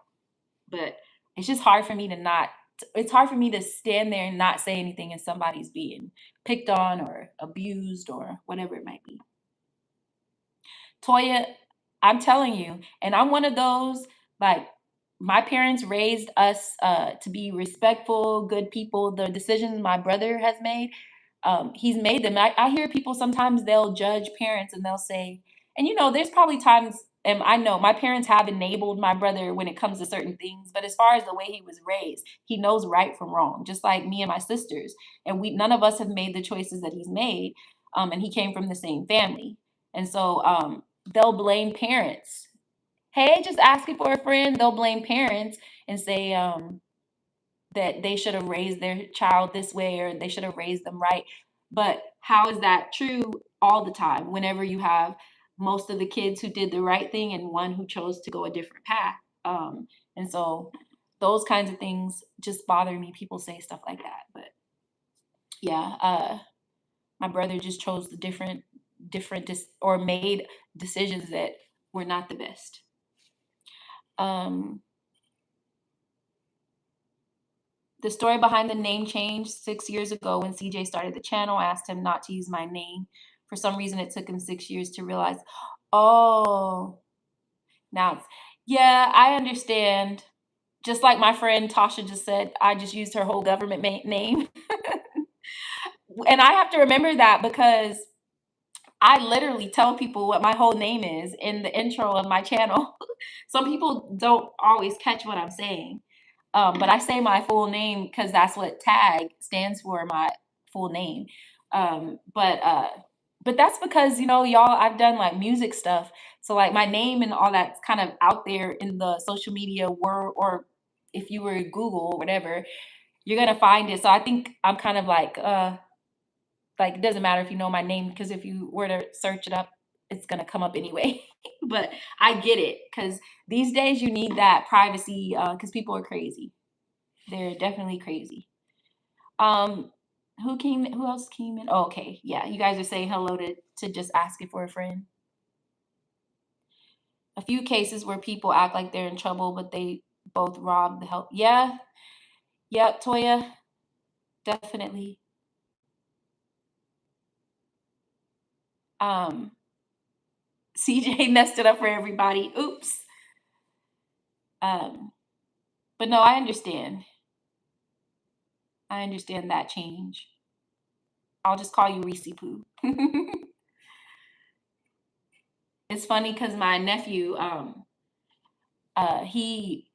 but it's just hard for me to not. It's hard for me to stand there and not say anything if somebody's being picked on or abused or whatever it might be. Toya, I'm telling you, and I'm one of those, like, my parents raised us to be respectful, good people. The decisions my brother has made, he's made them. I hear people sometimes they'll judge parents and they'll say, and there's probably times, and I know my parents have enabled my brother when it comes to certain things, but as far as the way he was raised, he knows right from wrong, just like me and my sisters. And none of us have made the choices that he's made, and he came from the same family. And so they'll blame parents. Hey, just asking for a friend, they'll blame parents and say that they should have raised their child this way or they should have raised them right. But how is that true all the time whenever you have most of the kids who did the right thing and one who chose to go a different path? And so those kinds of things just bother me. People say stuff like that. But yeah, my brother just chose the different or made decisions that were not the best. The story behind the name change 6 years ago when CJ started the channel, I asked him not to use my name. For some reason, it took him 6 years to realize. Oh, now, yeah, I understand. Just like my friend Tasha just said, I just used her whole government name. And I have to remember that because I literally tell people what my whole name is in the intro of my channel. Some people don't always catch what I'm saying. But I say my full name because that's what TAG stands for, my full name. But that's because, y'all, I've done like music stuff. So like my name and all that's kind of out there in the social media world, or if you were to Google or whatever, you're going to find it. So I think I'm kind of like it doesn't matter if you know my name, because if you were to search it up, it's gonna come up anyway. But I get it, because these days you need that privacy, because people are crazy. They're definitely crazy. Um, who else came in? Oh, okay. Yeah, you guys are saying hello to just asking for a friend. A few cases where people act like they're in trouble, but they both rob the help. Yeah, yep, Toya, definitely. Um, CJ messed it up for everybody. Oops. Um, but no, I understand. I understand that change. I'll just call you Reese Poo. It's funny because my nephew, he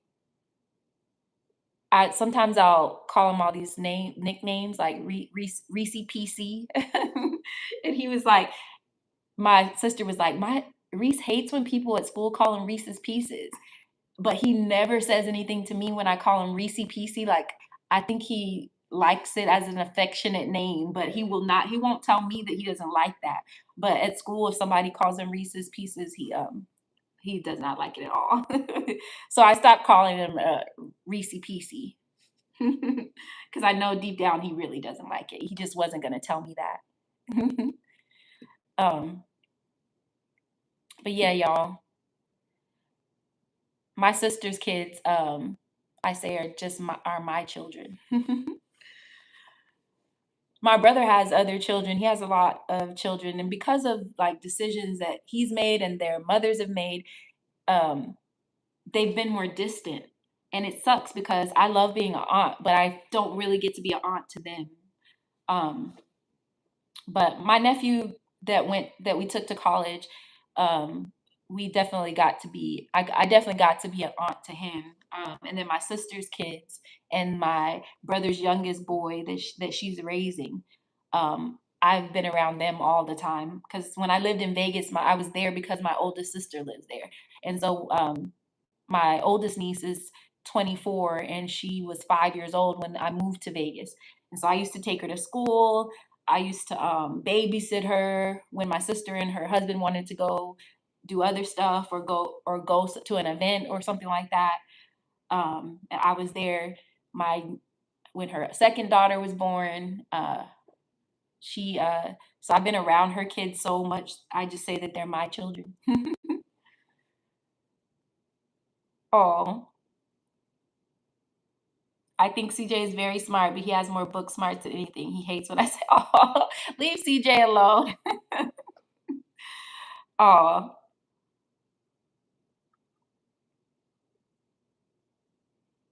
sometimes I'll call him all these nicknames like Reese PC, and he was like, my sister was like, my Reese hates when people at school call him Reese's Pieces, but he never says anything to me when I call him Reese PC. Like, I think he likes it as an affectionate name, but he won't tell me that he doesn't like that. But at school, if somebody calls him Reese's Pieces, he does not like it at all. So I stopped calling him Reese PC. Because I know deep down he really doesn't like it. He just wasn't going to tell me that. um, but yeah, y'all, my sister's kids, I say are my children. My brother has other children. He has a lot of children, and because of like decisions that he's made and their mothers have made, um, they've been more distant. And it sucks because I love being an aunt, but I don't really get to be an aunt to them. Um, but my nephew that we took to college, um, we definitely got to be I definitely got to be an aunt to him. And then my sister's kids and my brother's youngest boy that she's raising. I've been around them all the time because when I lived in Vegas, I was there because my oldest sister lives there. And so my oldest niece is 24 and she was 5 years old when I moved to Vegas. And so I used to take her to school. I used to babysit her when my sister and her husband wanted to go do other stuff or go to an event or something like that. And I was there. My When her second daughter was born, she so I've been around her kids so much. I just say that they're my children. Oh, I think CJ is very smart, but he has more book smarts than anything. He hates when I say, "Oh, leave CJ alone." Oh,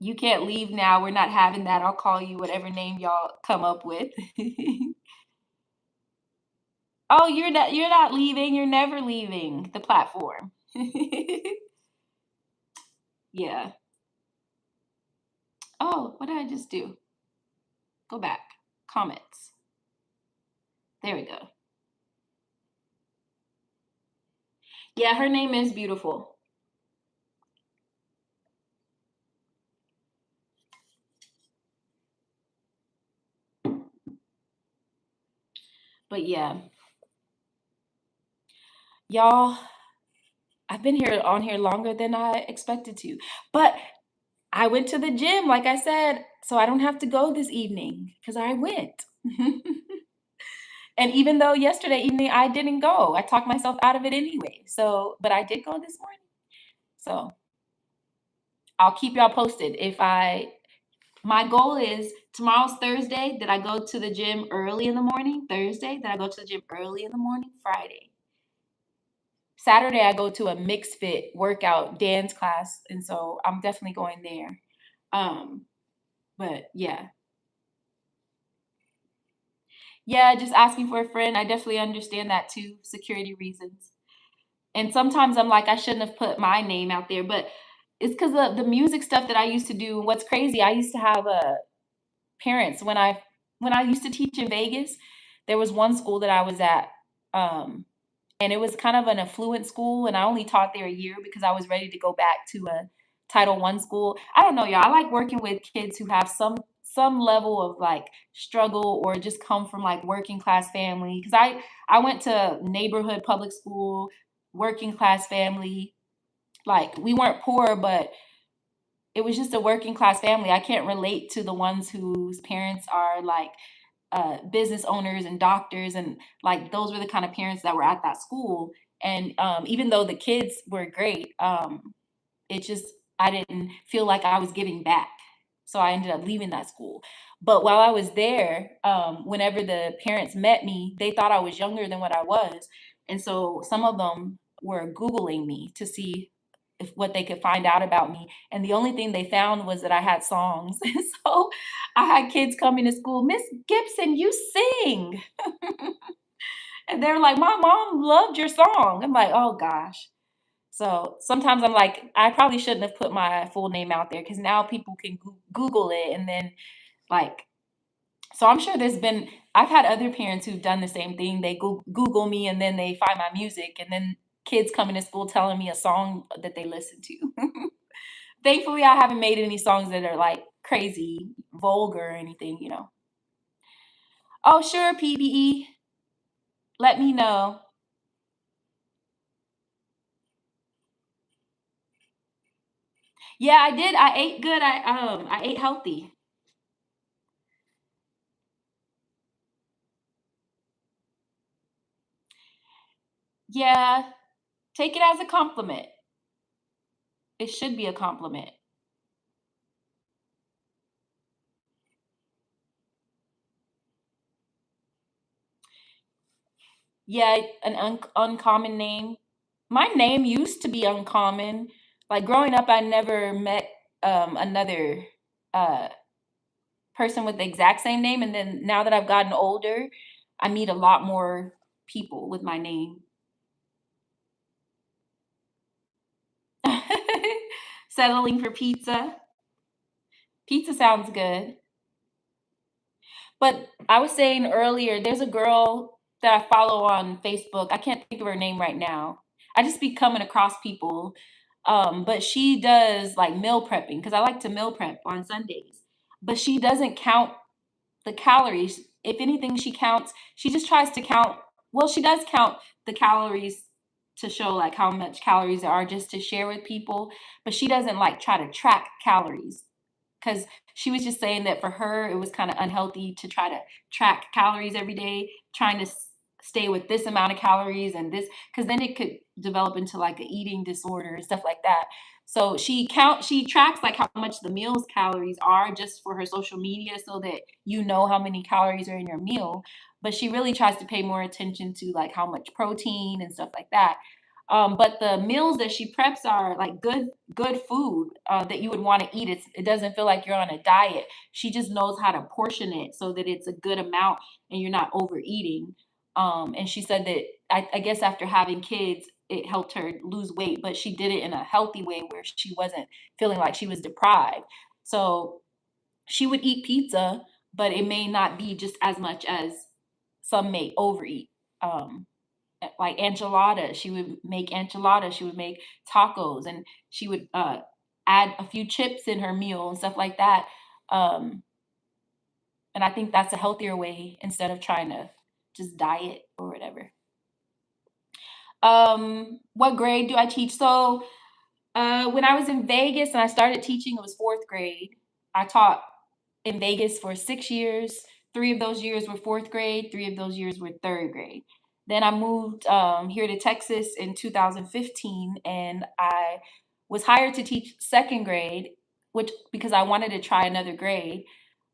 you can't leave now. We're not having that. I'll call you whatever name y'all come up with. Oh, you're not leaving. You're never leaving the platform. Yeah. Oh, what did I just do? Go back. Comments. There we go. Yeah, her name is beautiful. But yeah, y'all, I've been on here longer than I expected to. But I went to the gym, like I said, so I don't have to go this evening because I went. And even though yesterday evening I didn't go, I talked myself out of it anyway. So, but I did go this morning. So I'll keep y'all posted. My goal is tomorrow's Thursday that I go to the gym early in the morning. Thursday that I go to the gym early in the morning. Friday. Saturday I go to a mixed fit workout dance class. And so I'm definitely going there. Um, but yeah. Yeah, just asking for a friend. I definitely understand that too, security reasons. And sometimes I'm like, I shouldn't have put my name out there, but it's because of the music stuff that I used to do. What's crazy, I used to have parents when I used to teach in Vegas. There was one school that I was at, and it was kind of an affluent school, and I only taught there a year because I was ready to go back to a Title I school. I don't know, y'all. I like working with kids who have some level of like struggle or just come from like working class family. Because I went to neighborhood public school, working class family. Like we weren't poor, but it was just a working class family. I can't relate to the ones whose parents are like business owners and doctors, and like those were the kind of parents that were at that school. And even though the kids were great, it just, I didn't feel like I was giving back. So I ended up leaving that school. But while I was there, whenever the parents met me, they thought I was younger than what I was. And so some of them were Googling me to see if what they could find out about me. And the only thing they found was that I had songs. And so I had kids coming to school, Miss Gibson, you sing. And they were like, my mom loved your song. I'm like, oh gosh. So sometimes I'm like, I probably shouldn't have put my full name out there because now people can Google it and then like, so I'm sure I've had other parents who've done the same thing. They Google me and then they find my music and then kids coming to school telling me a song that they listen to. Thankfully, I haven't made any songs that are like crazy, vulgar or anything. Oh, sure, PBE. Let me know. Yeah, I did. I ate good. I ate healthy. Yeah, take it as a compliment. It should be a compliment. Yeah, an uncommon name. My name used to be uncommon. Like growing up, I never met another uh, person with the exact same name. And then now that I've gotten older, I meet a lot more people with my name. Settling for pizza. Pizza sounds good. But I was saying earlier, there's a girl that I follow on Facebook. I can't think of her name right now. I just be coming across people. But she does like meal prepping because I like to meal prep on Sundays. But she doesn't count the calories. If anything, she just tries to count. Well, she does count the calories to show like how much calories there are just to share with people. But she doesn't like try to track calories because she was just saying that for her it was kind of unhealthy to try to track calories every day, trying to stay with this amount of calories and this, because then it could develop into like an eating disorder and stuff like that. So she tracks like how much the meal's calories are just for her social media so that you know how many calories are in your meal. But she really tries to pay more attention to like how much protein and stuff like that. But the meals that she preps are like good food that you would want to eat. It doesn't feel like you're on a diet. She just knows how to portion it so that it's a good amount and you're not overeating. And she said that I guess after having kids, it helped her lose weight, but she did it in a healthy way where she wasn't feeling like she was deprived. So she would eat pizza, but it may not be just as much as some may overeat. Um, like enchilada. She would make enchilada. She would make tacos, and she would add a few chips in her meal and stuff like that. Um, and I think that's a healthier way instead of trying to just diet or whatever. What grade do I teach? So when I was in Vegas and I started teaching, it was fourth grade. I taught in Vegas for 6 years. 3 of those years were fourth grade, 3 of those years were third grade. Then I moved here to Texas in 2015, and I was hired to teach second grade, which because I wanted to try another grade.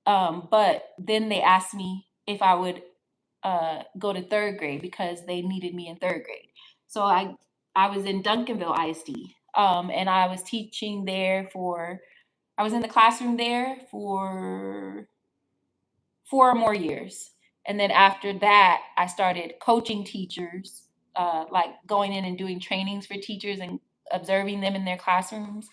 But then they asked me if I would go to third grade because they needed me in third grade. So I was in Duncanville ISD, and I was teaching there for. I was in the classroom there for 4 more years. And then after that, I started coaching teachers, like going in and doing trainings for teachers and observing them in their classrooms.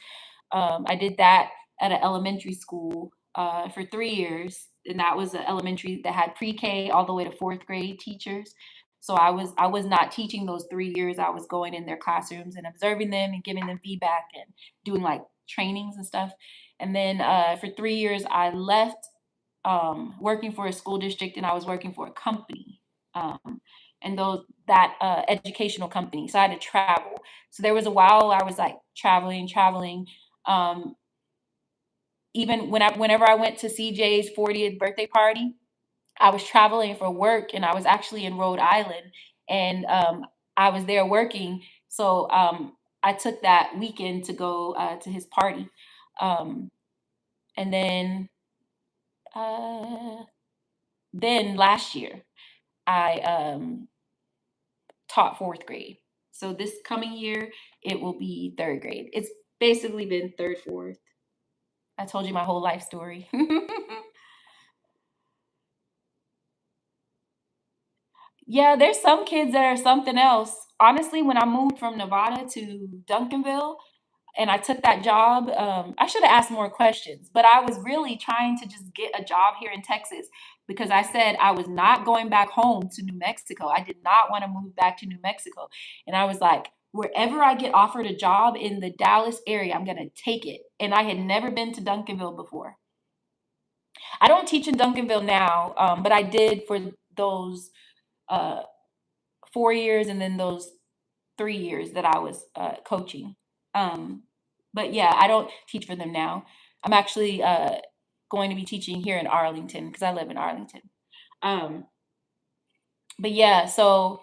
I did that at an elementary school for 3 years, and that was an elementary that had pre-K all the way to fourth grade teachers. So I was not teaching those 3 years. I was going in their classrooms and observing them and giving them feedback and doing like trainings and stuff. And then for 3 years, I left working for a school district, and I was working for a company. And that educational company. So I had to travel. So there was a while I was like traveling. Um, Even whenever I went to CJ's 40th birthday party, I was traveling for work, and I was actually in Rhode Island, and I was there working. So I took that weekend to go to his party. Um, and uh, then last year, I taught fourth grade. So this coming year, it will be third grade. It's basically been third, fourth. I told you my whole life story. Yeah, there's some kids that are something else. Honestly, when I moved from Nevada to Duncanville and I took that job, I should have asked more questions, but I was really trying to just get a job here in Texas because I said I was not going back home to New Mexico. I did not want to move back to New Mexico. And I was like, wherever I get offered a job in the Dallas area, I'm going to take it. And I had never been to Duncanville before. I don't teach in Duncanville now, but I did for those uh, 4 years and then those 3 years that I was coaching. Um, but yeah, I don't teach for them now. I'm actually going to be teaching here in Arlington because I live in Arlington. Um, but yeah, so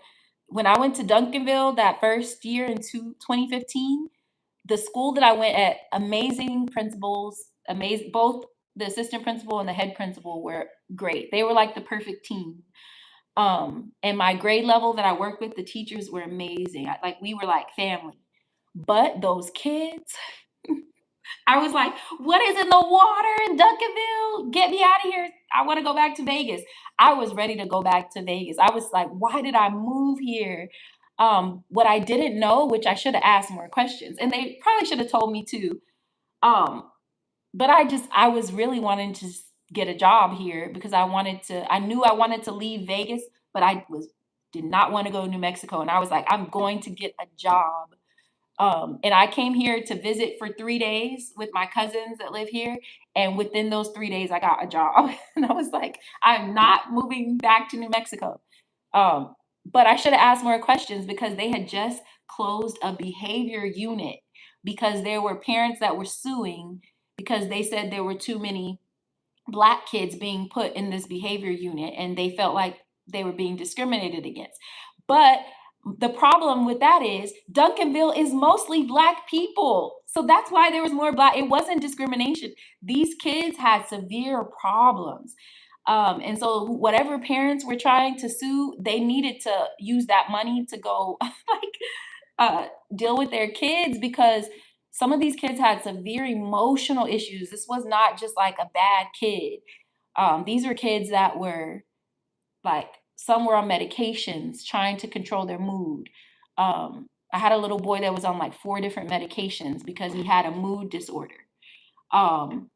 when I went to Duncanville that first year in 2015, the school that I went at, amazing principals, amazing, both the assistant principal and the head principal were great. They were like the perfect team. And my grade level that I worked with, the teachers were amazing. Like we were like family. But those kids, I was like, what is in the water in Duncanville? Get me out of here. I want to go back to Vegas. I was ready to go back to Vegas. I was like, why did I move here? What I didn't know, which I should have asked more questions, and they probably should have told me too. Um, but I was really wanting to get a job here because I knew I wanted to leave Vegas, but did not want to go to New Mexico. And I was like, I'm going to get a job. And I came here to visit for 3 days with my cousins that live here. And within those 3 days, I got a job. And I was like, I'm not moving back to New Mexico. Um, but I should have asked more questions because they had just closed a behavior unit because there were parents that were suing because they said there were too many Black kids being put in this behavior unit and they felt like they were being discriminated against. But the problem with that is Duncanville is mostly Black people. So that's why there was more Black. It wasn't discrimination. These kids had severe problems. And so whatever parents were trying to sue, they needed to use that money to go like deal with their kids because some of these kids had severe emotional issues. This was not just like a bad kid. These were kids that were like, some were on medications trying to control their mood. I had a little boy that was on like 4 different medications because he had a mood disorder. Um,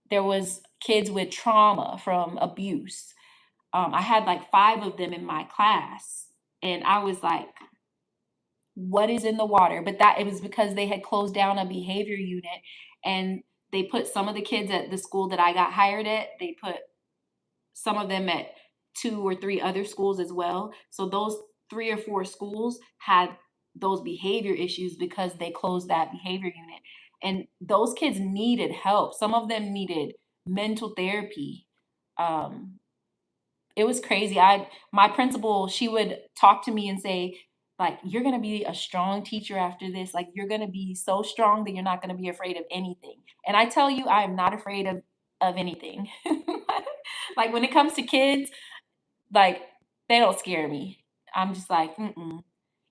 there was kids with trauma from abuse. I had like 5 of them in my class, and I was like, what is in the water? But that it was because they had closed down a behavior unit and they put some of the kids at the school that I got hired at, they put some of them at 2 or 3 other schools as well. So those 3 or 4 schools had those behavior issues because they closed that behavior unit. And those kids needed help. Some of them needed mental therapy. Um, it was crazy. My principal, she would talk to me and say, like, you're gonna be a strong teacher after this. Like, you're gonna be so strong that you're not gonna be afraid of anything. And I tell you, I am not afraid of anything. Like when it comes to kids, like they don't scare me. I'm just like, mm-mm.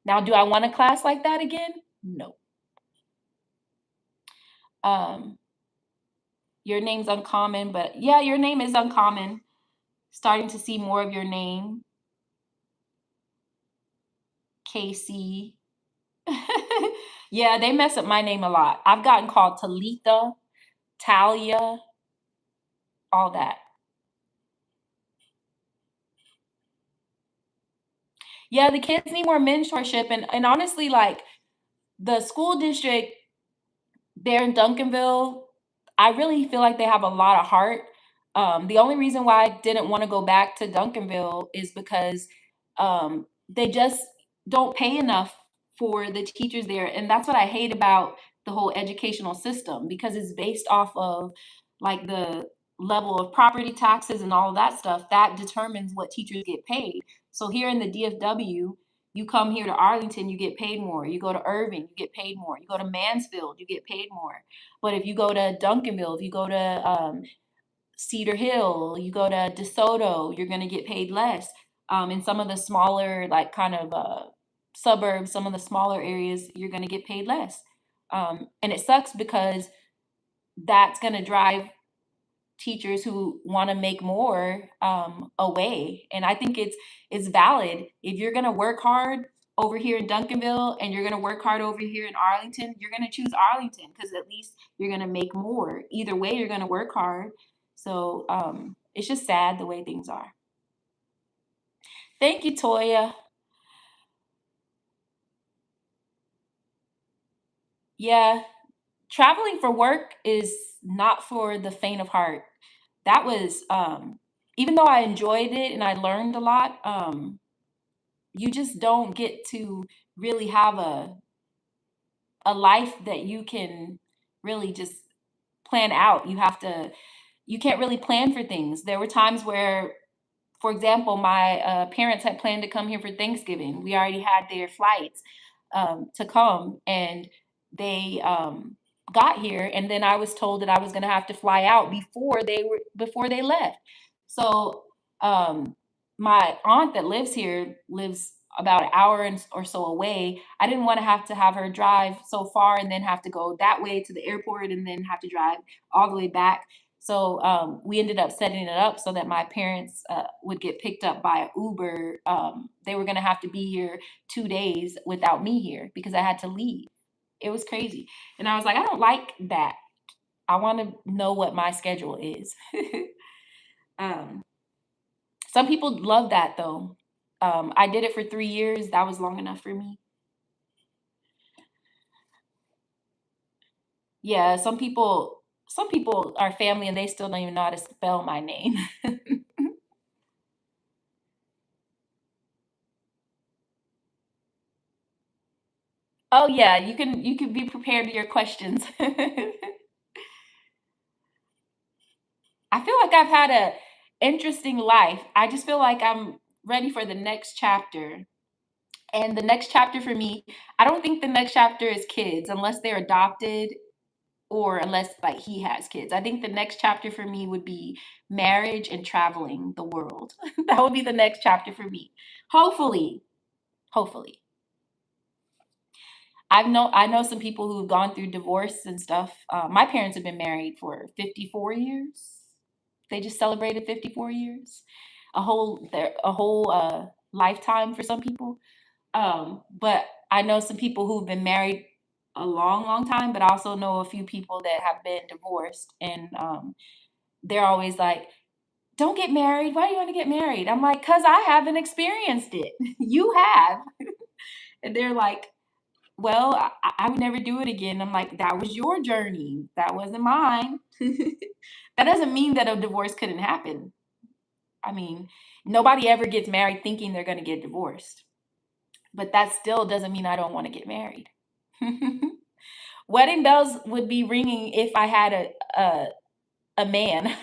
Now, do I want a class like that again? No. Um, your name's uncommon, but yeah, your name is uncommon. Starting to see more of your name, Casey. Yeah, they mess up my name a lot. I've gotten called Talitha, Talia, all that. Yeah, the kids need more mentorship. And honestly, like the school district there in Duncanville, I really feel like they have a lot of heart. The only reason why I didn't want to go back to Duncanville is because they just don't pay enough for the teachers there. And that's what I hate about the whole educational system, because it's based off of like the level of property taxes and all of that stuff that determines what teachers get paid. So here in the DFW, you come here to Arlington, you get paid more. You go to Irving, you get paid more. You go to Mansfield, you get paid more. But if you go to Duncanville, if you go to Cedar Hill, you go to DeSoto, you're going to get paid less. In some of the smaller, like kind of suburbs, some of the smaller areas, you're going to get paid less. And it sucks because that's going to drive teachers who want to make more away. And I think it's valid. If you're going to work hard over here in Duncanville and you're going to work hard over here in Arlington, you're going to choose Arlington because at least you're going to make more. Either way, you're going to work hard. So it's just sad the way things are. Thank you, Toya. Yeah, traveling for work is not for the faint of heart. That was even though I enjoyed it and I learned a lot, you just don't get to really have a life that you can really just plan out. You can't really plan for things. There were times where, for example, my parents had planned to come here for Thanksgiving. We already had their flights to come, and they got here, and then I was told that I was going to have to fly out before they left. So my aunt that lives here lives about an hour or so away. I didn't want to have her drive so far and then have to go that way to the airport and then have to drive all the way back. So we ended up setting it up so that my parents would get picked up by Uber. They were going to have to be here 2 days without me here because I had to leave. It was crazy. And I was like, I don't like that. I want to know what my schedule is. um, some people love that though. I did it for 3 years. That was long enough for me. Yeah, some people are family and they still don't even know how to spell my name. Oh yeah, you can be prepared to your questions. I feel like I've had a interesting life. I just feel like I'm ready for the next chapter. And the next chapter for me, I don't think the next chapter is kids unless they're adopted or unless like he has kids. I think the next chapter for me would be marriage and traveling the world. That would be the next chapter for me. Hopefully. Hopefully. I know some people who've gone through divorce and stuff. My parents have been married for 54 years. They just celebrated 54 years. A whole lifetime for some people. But I know some people who've been married a long, long time, but I also know a few people that have been divorced, and they're always like, "Don't get married. Why do you want to get married?" I'm like, "Cause I haven't experienced it. You have." And they're like, "Well, I would never do it again." I'm like, "That was your journey. That wasn't mine." That doesn't mean that a divorce couldn't happen. I mean, nobody ever gets married thinking they're going to get divorced. But that still doesn't mean I don't want to get married. Wedding bells would be ringing if I had a man.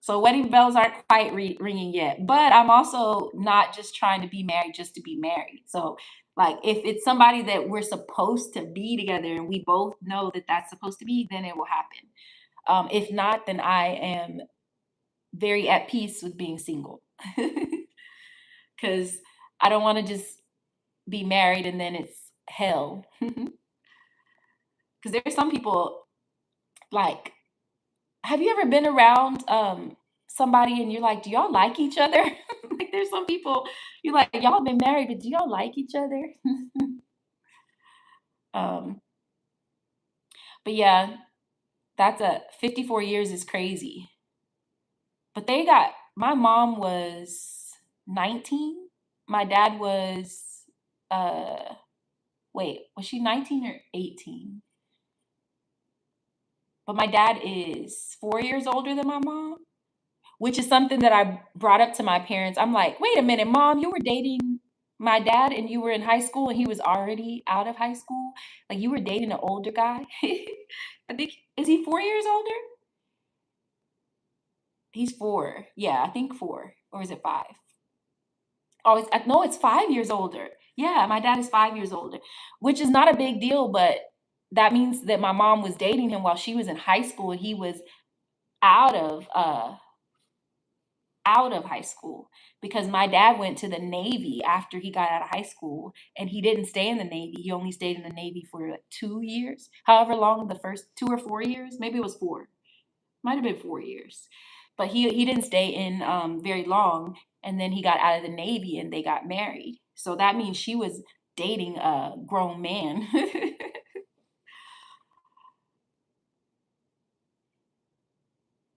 So wedding bells aren't quite ringing yet, but I'm also not just trying to be married just to be married. So like if it's somebody that we're supposed to be together and we both know that that's supposed to be, then it will happen. If not, then I am very at peace with being single because I don't want to just be married and then it's hell. Because there's some people like, have you ever been around somebody and you're like, do y'all like each other? Like there's some people you're like, y'all been married, but do y'all like each other? um, but yeah, that's a 54 years is crazy. But they got my mom was 19. My dad was wait, was she 19 or 18? but my dad is 4 years older than my mom, which is something that I brought up to my parents. I'm like, wait a minute, mom, you were dating my dad and you were in high school and he was already out of high school? Like you were dating an older guy? I think, is he 4 years older? He's four. Yeah, I think four. Or is it five? Oh, no, it's 5 years older. Yeah, my dad is 5 years older, which is not a big deal, but that means that my mom was dating him while she was in high school and he was out of uh out of high school because my dad went to the Navy after he got out of high school and he didn't stay in the Navy. He only stayed in the Navy for like 2 years, however long the first 2 or 4 years, maybe it was four, might have been 4 years. But he didn't stay in very long and then he got out of the Navy and they got married. So that means she was dating a grown man.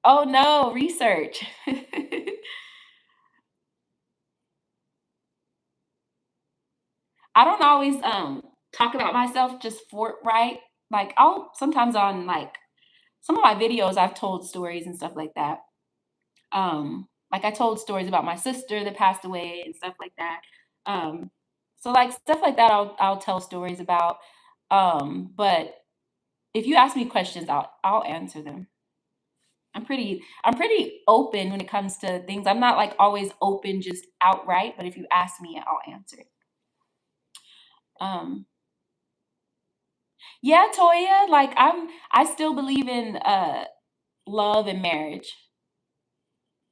Oh no, research. I don't always talk about myself just forthright. Like I'll sometimes on like some of my videos I've told stories and stuff like that. Like I told stories about my sister that passed away and stuff like that. Um so like stuff like that I'll tell stories about. But if you ask me questions, I'll answer them. I'm pretty open when it comes to things. I'm not like always open just outright, but if you ask me, I'll answer. Um Yeah, Toya, like I still believe in love and marriage.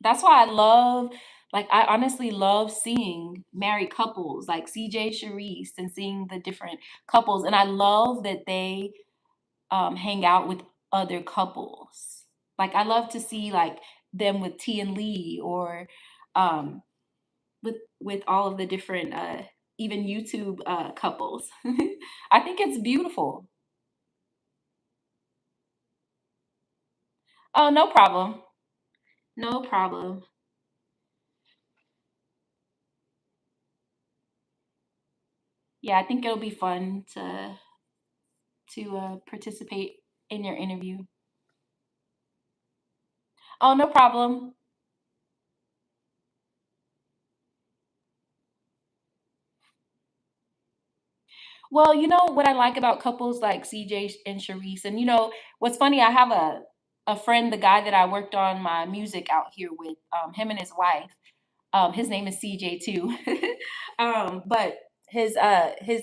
That's why I honestly love seeing married couples like CJ Sharice and seeing the different couples. And I love that they hang out with other couples. Like I love to see like them with T and Lee or um with all of the different even YouTube couples. I think it's beautiful. Oh, no problem. No problem. Yeah, I think it'll be fun to participate in your interview. Oh, no problem. Well, you know what I like about couples like CJ and Sharice, and you know what's funny? I have a friend, the guy that I worked on my music out here with, him and his wife. His name is CJ too. But his his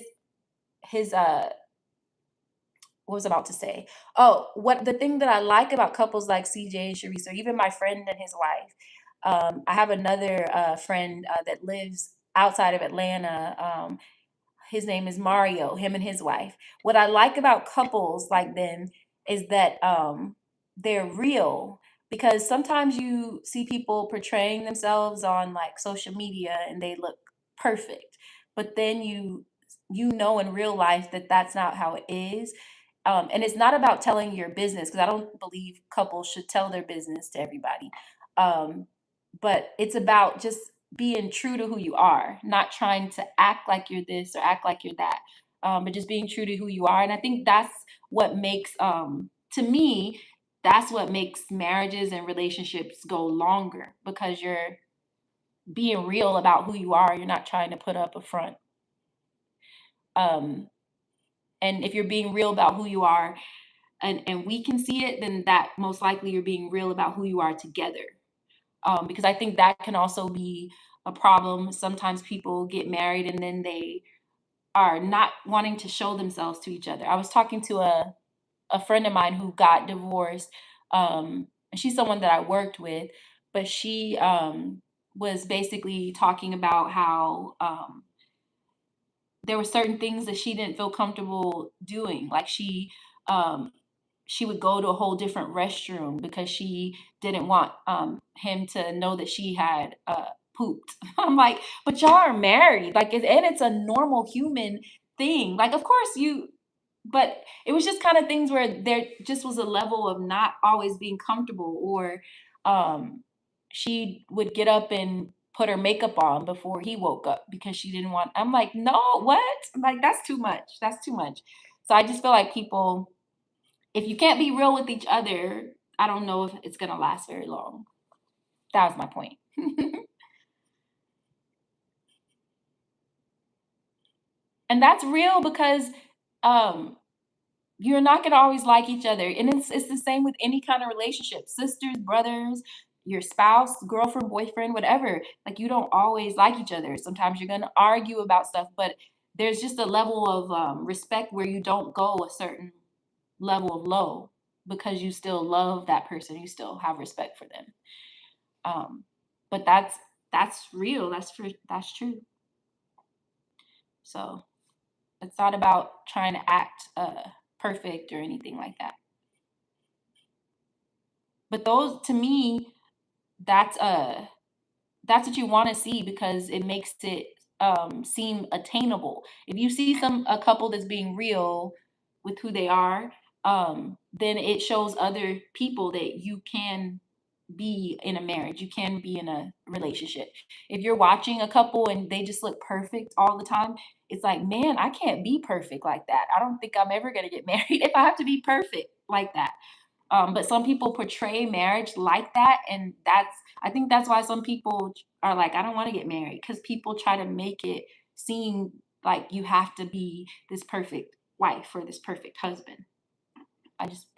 what was I about to say? Oh, what the thing that I like about couples like CJ and Sharice, or even my friend and his wife. I have another friend that lives outside of Atlanta. His name is Mario, him and his wife. What I like about couples like them is that they're real because sometimes you see people portraying themselves on like social media and they look perfect. But then you know in real life that that's not how it is. And it's not about telling your business because I don't believe couples should tell their business to everybody. Um, but it's about just being true to who you are, not trying to act like you're this or act like you're that, but just being true to who you are. And I think that's what makes, to me, that's what makes marriages and relationships go longer because you're being real about who you are. You're not trying to put up a front. Um, and if you're being real about who you are and we can see it, then that most likely you're being real about who you are together. Because I think that can also be a problem. Sometimes people get married and then they are not wanting to show themselves to each other. I was talking to a friend of mine who got divorced. And she's someone that I worked with, but she was basically talking about how there were certain things that she didn't feel comfortable doing. Like um, she would go to a whole different restroom because she didn't want him to know that she had pooped. I'm like, but y'all are married, like, and it's a normal human thing. Like, of course but it was just kind of things where there just was a level of not always being comfortable, or she would get up and put her makeup on before he woke up because she didn't want. I'm like, no, what? I'm like, that's too much. That's too much. So I just feel like people If you can't be real with each other, I don't know if it's gonna last very long. That was my point. And that's real because um you're not gonna always like each other. And it's the same with any kind of relationship. Sisters, brothers, your spouse, girlfriend, boyfriend, whatever. Like you don't always like each other. Sometimes you're gonna argue about stuff, but there's just a level of respect where you don't go a certain level of low because you still love that person. You still have respect for them. Um, but that's real. That's true. So it's not about trying to act perfect or anything like that. But those to me, that's that's what you want to see because it makes it seem attainable. If you see a couple that's being real with who they are, then it shows other people that you can be in a marriage, you can be in a relationship. If you're watching a couple and they just look perfect all the time, it's like, man, I can't be perfect like that. I don't think I'm ever going to get married if I have to be perfect like that. But some people portray marriage like that, and I think that's why some people are like, I don't want to get married because people try to make it seem like you have to be this perfect wife or this perfect husband.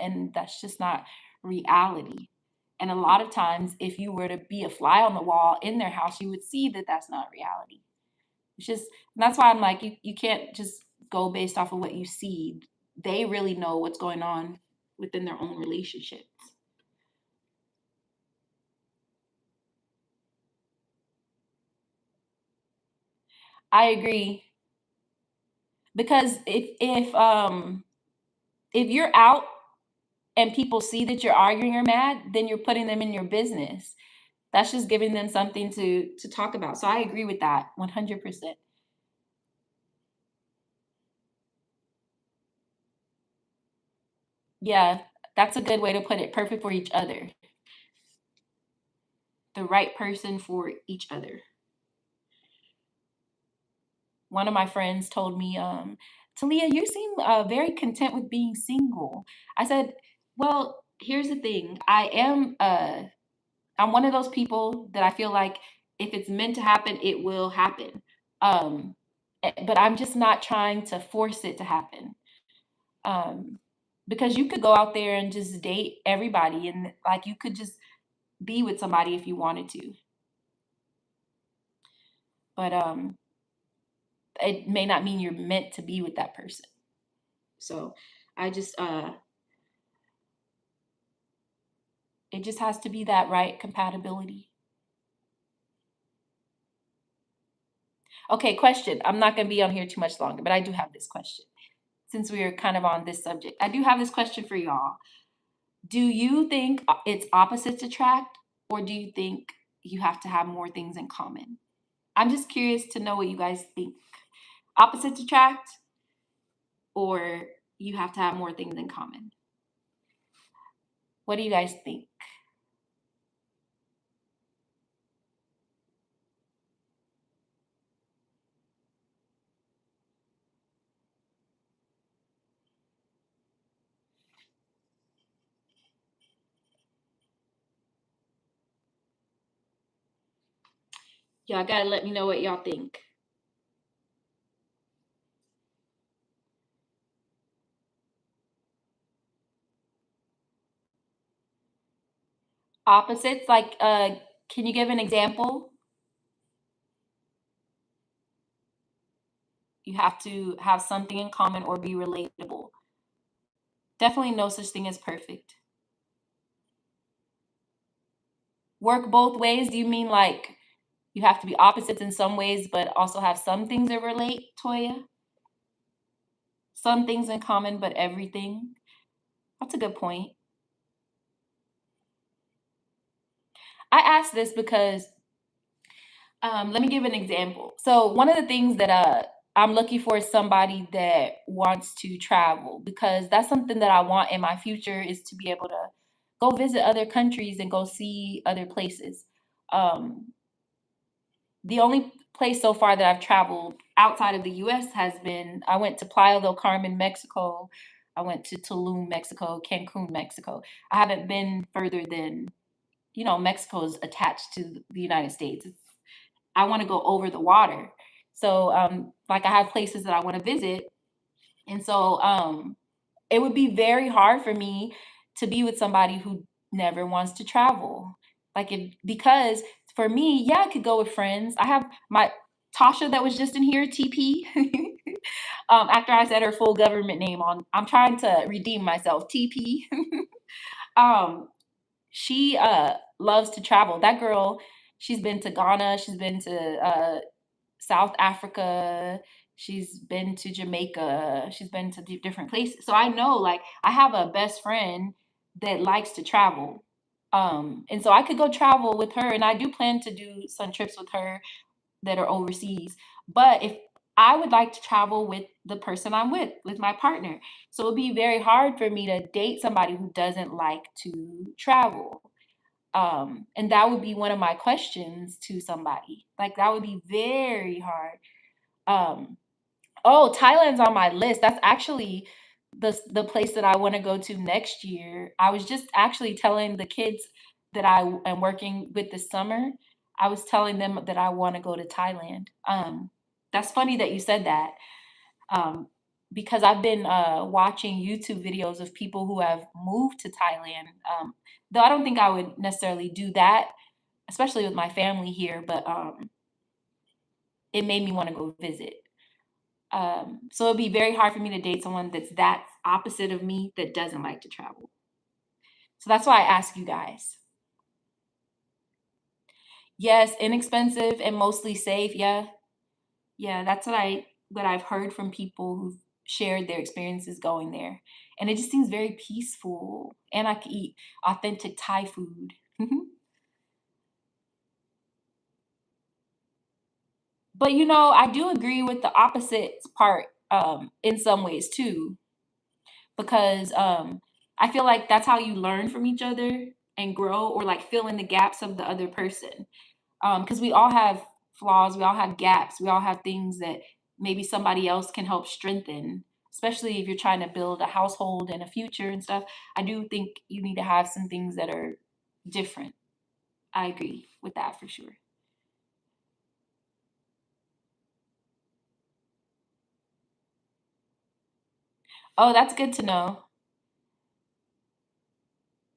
And that's just not reality. And a lot of times, if you were to be a fly on the wall in their house, you would see that that's not reality. It's just, that's why I'm like, you can't just go based off of what you see. They really know what's going on within their own relationships. I agree because if you're out and people see that you're arguing or mad, then you're putting them in your business. That's just giving them something to talk about. So I agree with that 100%. Yeah, that's a good way to put it. Perfect for each other. The right person for each other. One of my friends told me, Talia, you seem very content with being single. I said, well, here's the thing. I'm one of those people that I feel like if it's meant to happen, it will happen. Um, but I'm just not trying to force it to happen. Um, because you could go out there and just date everybody and like you could just be with somebody if you wanted to. But it may not mean you're meant to be with that person. So I just it just has to be that right compatibility. Okay, question. I'm not going to be on here too much longer, but I do have this question. Since we are kind of on this subject, I do have this question for y'all. Do you think it's opposites attract, or do you think you have to have more things in common? I'm just curious to know what you guys think. Opposites attract, or you have to have more things in common? What do you guys think? Y'all gotta let me know what y'all think. Opposites, like, can you give an example? You have to have something in common or be relatable. Definitely no such thing as perfect. Work both ways? Do you mean like you have to be opposites in some ways, but also have some things that relate, Toya? Some things in common, but everything? That's a good point. I asked this because let me give an example. So one of the things that I'm looking for is somebody that wants to travel because that's something that I want in my future is to be able to go visit other countries and go see other places. Um, the only place so far that I've traveled outside of the US has been I went to Playa del Carmen, Mexico, I went to Tulum, Mexico, Cancun, Mexico. I haven't been further than, Mexico is attached to the United States. I want to go over the water. So, like I have places that I want to visit. And so, it would be very hard for me to be with somebody who never wants to travel. Because for me, yeah, I could go with friends. I have my Tasha that was just in here, TP. After I said her full government name I'm trying to redeem myself, TP. um, she loves to travel. That girl, she's been to Ghana, she's been to South Africa, she's been to Jamaica, she's been to different places. So I know, like, I have a best friend that likes to travel. And so I could go travel with her, and I do plan to do some trips with her that are overseas. But if I would like to travel with the person I'm with my partner. So it'd be very hard for me to date somebody who doesn't like to travel. And that would be one of my questions to somebody. Like, that would be very hard. Um, oh, Thailand's on my list. That's actually the place that I want to go to next year. I was just actually telling the kids that I am working with this summer. I was telling them that I want to go to Thailand. That's funny that you said that. Um, because I've been watching YouTube videos of people who have moved to Thailand. Though I don't think I would necessarily do that, especially with my family here, but it made me want to go visit. So it'd be very hard for me to date someone that's that opposite of me that doesn't like to travel. So that's why I ask you guys. Yes, inexpensive and mostly safe. Yeah. Yeah, that's what I've heard from people who've shared their experiences going there. And it just seems very peaceful. And I could eat authentic Thai food. But I do agree with the opposite part in some ways too, because I feel like that's how you learn from each other and grow, or like fill in the gaps of the other person. Because we all have flaws, we all have gaps, we all have things that maybe somebody else can help strengthen, especially if you're trying to build a household and a future and stuff. I do think you need to have some things that are different. I agree with that for sure. Oh, that's good to know.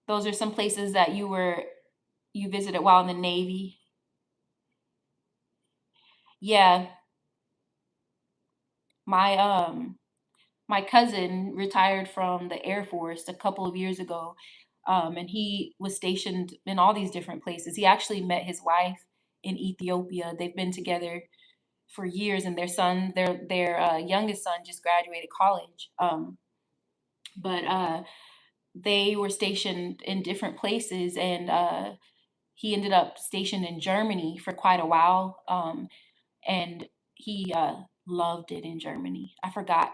Those are some places that you visited while in the Navy. Yeah, my my cousin retired from the Air Force a couple of years ago, and he was stationed in all these different places. He actually met his wife in Ethiopia. They've been together for years, and their youngest son just graduated college. But they were stationed in different places, and he ended up stationed in Germany for quite a while. And he loved it in Germany. I forgot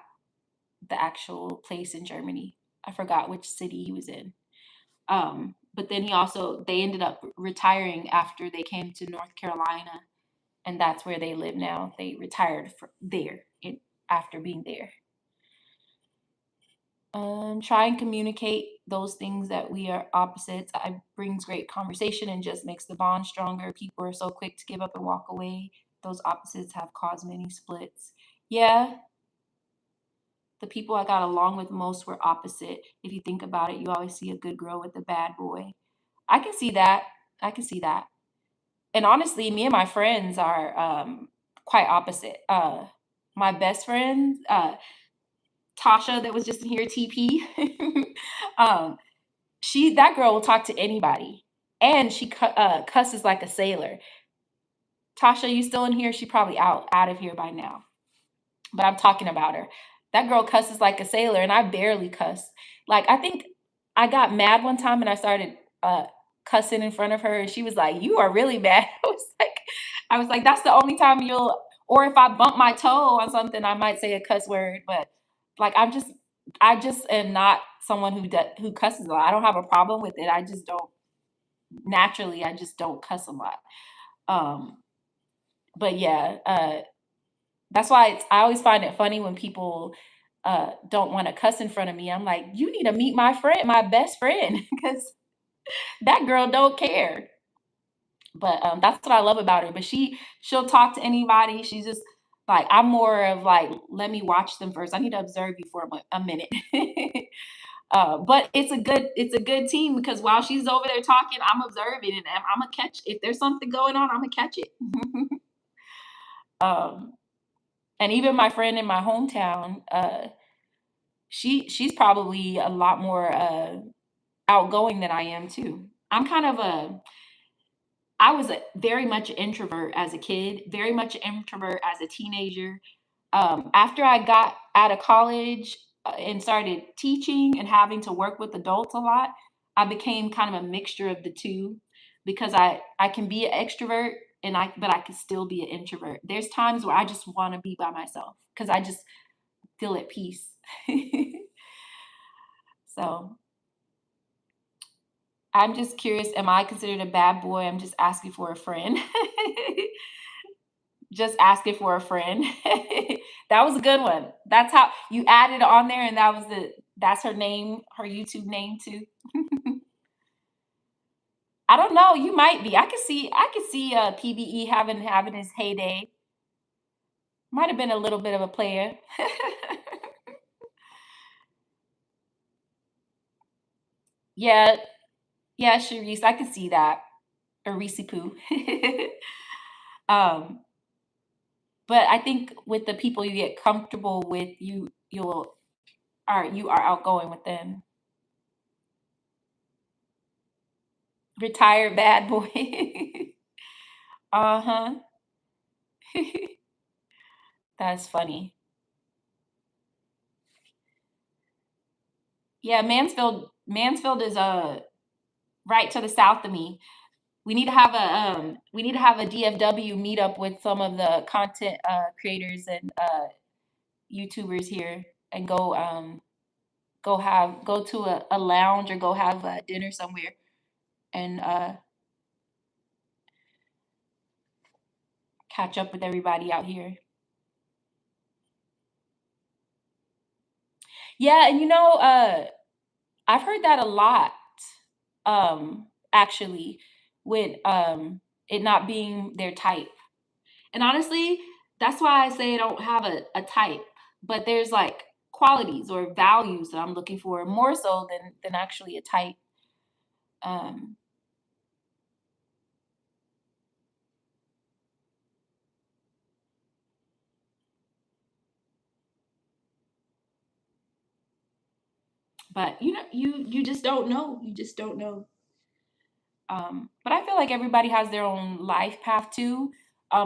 the actual place in Germany. I forgot which city he was in. But then they ended up retiring after they came to North Carolina, and that's where they live now. They retired after being there. Try and communicate those things that we are opposites. It brings great conversation and just makes the bond stronger. People are so quick to give up and walk away. Those opposites have caused many splits. Yeah, the people I got along with most were opposite. If you think about it, you always see a good girl with a bad boy. I can see that. I can see that. And honestly, me and my friends are quite opposite. My best friend, Tasha, that was just in here, TP. um, that girl will talk to anybody, and she cusses like a sailor. Tasha, you still in here? She probably out of here by now. But I'm talking about her. That girl cusses like a sailor, and I barely cuss. Like, I think I got mad one time and I started cussing in front of her, and she was like, "You are really mad." I was like, "That's the only time you'll." Or if I bump my toe on something, I might say a cuss word. But like, I just am not someone who cusses a lot. I don't have a problem with it. I just don't naturally. I just don't cuss a lot. Um, but yeah, that's why I always find it funny when people don't want to cuss in front of me. I'm like, you need to meet my friend, my best friend, because that girl don't care. But that's what I love about her. But she'll talk to anybody. She's just like, I'm more of like, let me watch them first. I need to observe you for a minute. But it's a good team because while she's over there talking, I'm observing and I'm gonna catch if there's something going on. I'm gonna catch it. um, and even my friend in my hometown, she's probably a lot more outgoing than I am too. I'm kind of a I was very much an introvert as a kid, very much an introvert as a teenager. After I got out of college and started teaching and having to work with adults a lot, I became kind of a mixture of the two because I can be an extrovert but I can still be an introvert. There's times where I just want to be by myself because I just feel at peace. So I'm just curious, am I considered a bad boy? I'm just asking for a friend. Just asking for a friend. That was a good one. That's how you added on there, and that's her name, her YouTube name too. I don't know. You might be. I could see PBE having his heyday. Might have been a little bit of a player. Yeah, yeah, Sharice, I could see that. Or Reese Poo. um, but I think with the people you get comfortable with, you are outgoing with them. Retired bad boy. Uh-huh. That's funny. Yeah, Mansfield is right to the south of me. We need to have a DFW meetup with some of the content creators and YouTubers here and go to a lounge or go have dinner somewhere and catch up with everybody out here. Yeah, and I've heard that a lot, actually, with it not being their type. And honestly, that's why I say I don't have a type, but there's like qualities or values that I'm looking for more so than actually a type. Um, but you just don't know. You just don't know. But I feel like everybody has their own life path too.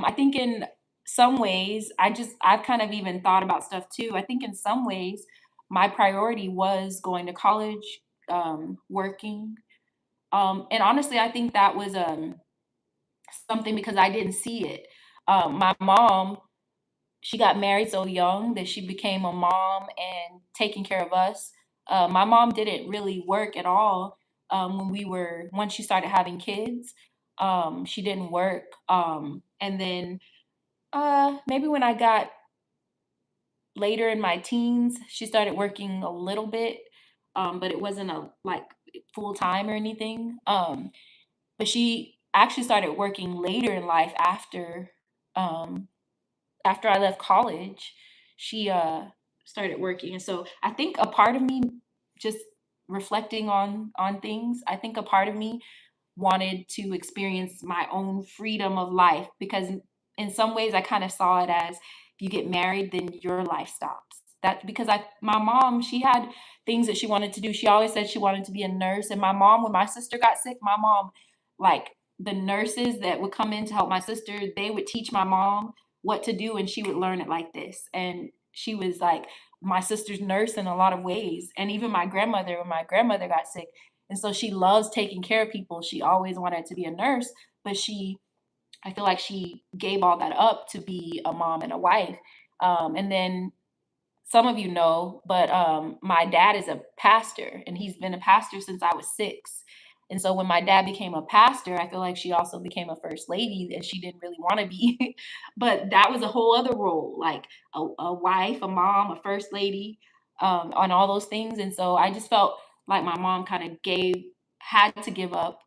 I think in some ways, I've kind of even thought about stuff too. I think in some ways, my priority was going to college, working, and honestly, I think that was something because I didn't see it. My mom, she got married so young that she became a mom and taking care of us. My mom didn't really work at all once she started having kids. She didn't work. And then maybe when I got later in my teens, she started working a little bit, but it wasn't a like full time or anything. But she actually started working later in life um, after I left college. She started working, and so I think a part of me just reflecting on things. I think a part of me wanted to experience my own freedom of life because in some ways I kind of saw it as if you get married then your life stops. That because I my mom, she had things that she wanted to do. She always said she wanted to be a nurse, and my mom, when my sister got sick, my mom, like, the nurses that would come in to help my sister, they would teach my mom what to do and she would learn it like this. And she was like my sister's nurse in a lot of ways. And even my grandmother, when my grandmother got sick, and so she loves taking care of people. She always wanted to be a nurse, but I feel like she gave all that up to be a mom and a wife. And then some of you know, but my dad is a pastor and he's been a pastor since I was 6. And so when my dad became a pastor, I feel like she also became a first lady, and she didn't really want to be. But that was a whole other role, like a wife, a mom, a first lady, on all those things. And so I just felt like my mom kind of had to give up.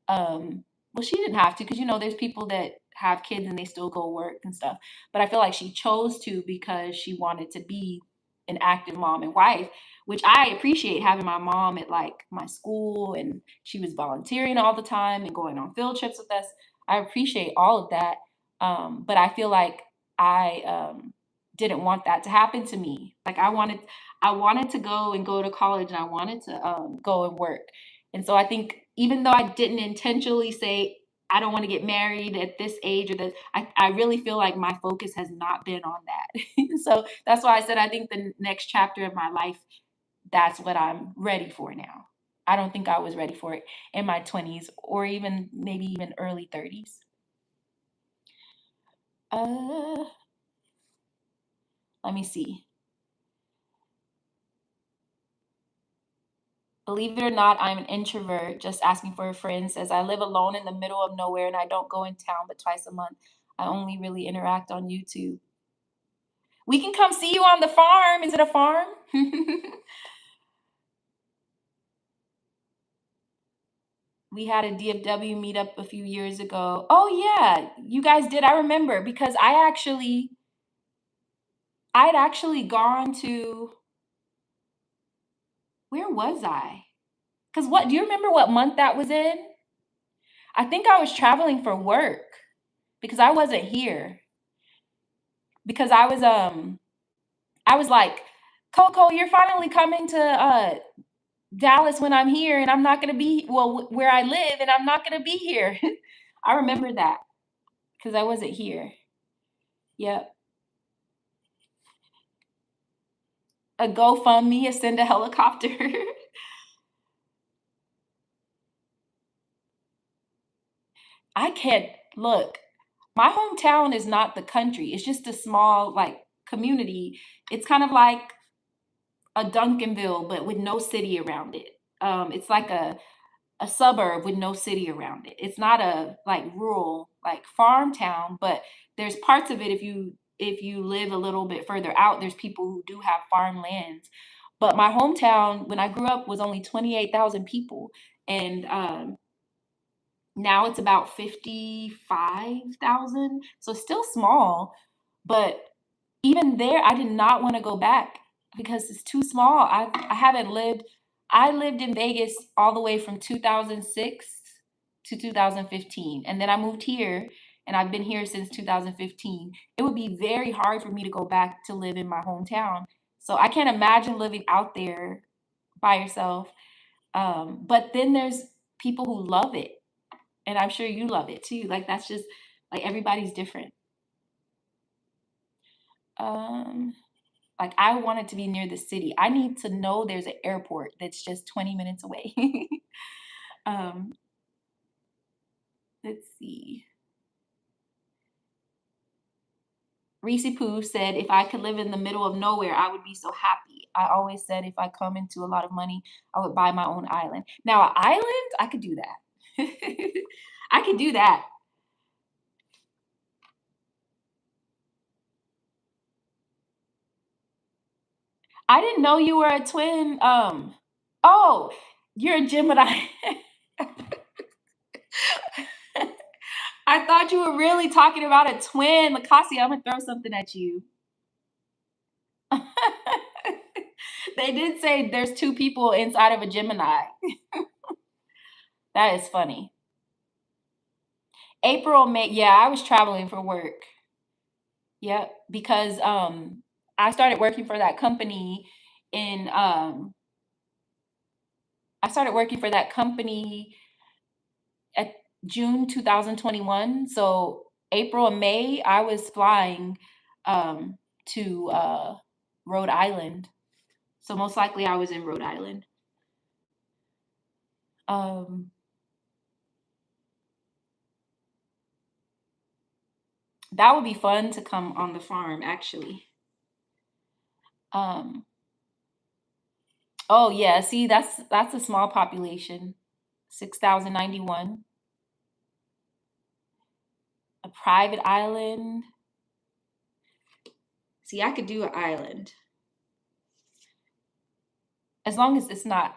Well, she didn't have to, because there's people that have kids and they still go work and stuff. But I feel like she chose to because she wanted to be an active mom and wife, which I appreciate, having my mom at like my school, and she was volunteering all the time and going on field trips with us. I appreciate all of that. But I feel like I didn't want that to happen to me. Like I wanted to go to college, and I wanted to go and work. And so I think, even though I didn't intentionally say I don't want to get married at this age or that, I really feel like my focus has not been on that. So that's why I said I think the next chapter of my life, that's what I'm ready for now. I don't think I was ready for it in my 20s, or even maybe even early 30s. Let me see. Believe it or not, I'm an introvert, just asking for a friend. Says, I live alone in the middle of nowhere, and I don't go in town but twice a month. I only really interact on YouTube. We can come see you on the farm. Is it a farm? We had a DFW meetup a few years ago. Oh yeah, you guys did. I remember, because I'd actually gone to, where was I? Because do you remember what month that was in? I think I was traveling for work, because I wasn't here. Because I was like, Coco, you're finally coming to Dallas when I'm here, and I'm not gonna be, well, where I live, and I'm not gonna be here. I remember that, because I wasn't here. Yep. A GoFundMe, a send a helicopter. I can't look. My hometown is not the country. It's just a small like community. It's kind of like a Duncanville, but with no city around it. It's like a suburb with no city around it. It's not a like rural like farm town, but there's parts of it, if you live a little bit further out, there's people who do have farmlands. But my hometown when I grew up was only 28,000 people, and now it's about 55,000. So it's still small, but even there, I did not want to go back because it's too small. I haven't lived. I lived in Vegas all the way from 2006 to 2015, and then I moved here, and I've been here since 2015. It would be very hard for me to go back to live in my hometown. So I can't imagine living out there by yourself. But then there's people who love it, and I'm sure you love it too. Like that's just like everybody's different. Um, Like I want it to be near the city. I need to know there's an airport that's just 20 minutes away. um, let's see. Reese Pooh said, if I could live in the middle of nowhere, I would be so happy. I always said if I come into a lot of money, I would buy my own island. Now, an island, I could do that. I could do that. I didn't know you were a twin. Oh, you're a Gemini. I thought you were really talking about a twin. Lakasi, I'm gonna throw something at you. They did say there's two people inside of a Gemini. That is funny. April, May, yeah, I was traveling for work. Yep, because I started working for that company in I started working for that company at June 2021. So April and May, I was flying to Rhode Island. So most likely I was in Rhode Island. Um, that would be fun to come on the farm, actually. Um, oh yeah, see, that's a small population. 6,091. A private island. See, I could do an island. As long as it's not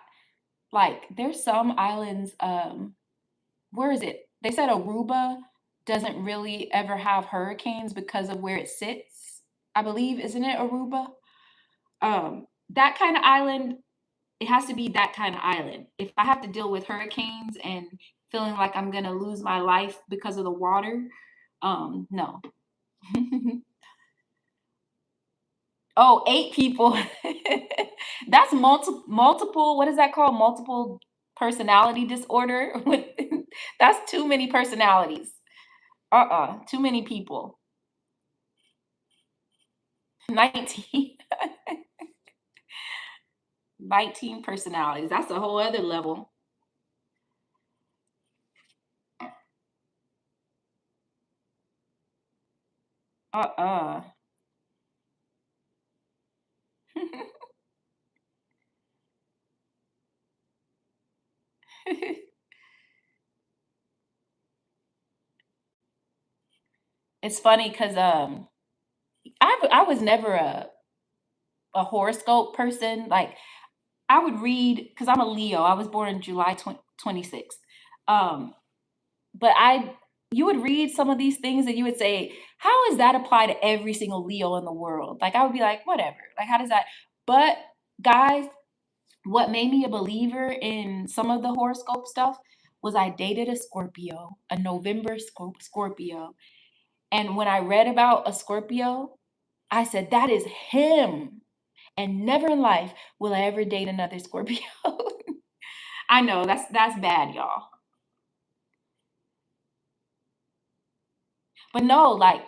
like there's some islands, where is it? They said Aruba doesn't really ever have hurricanes because of where it sits. I believe, isn't it Aruba? That kind of island, it has to be that kind of island. If I have to deal with hurricanes and feeling like I'm gonna lose my life because of the water, no. Oh, 8 people. That's multiple, what is that called? Multiple personality disorder. That's too many personalities. Too many people. 19. 19 personalities. That's a whole other level. Uh-uh. It's funny because I was never a horoscope person. Like I would read because I'm a Leo. I was born in July 26th. Um, but you would read some of these things and you would say, how does that apply to every single Leo in the world? Like I would be like, whatever. Like how does that? But guys, what made me a believer in some of the horoscope stuff was I dated a Scorpio, a November Scorpio. And when I read about a Scorpio, I said, that is him. And never in life will I ever date another Scorpio. I know that's bad, y'all. But no, like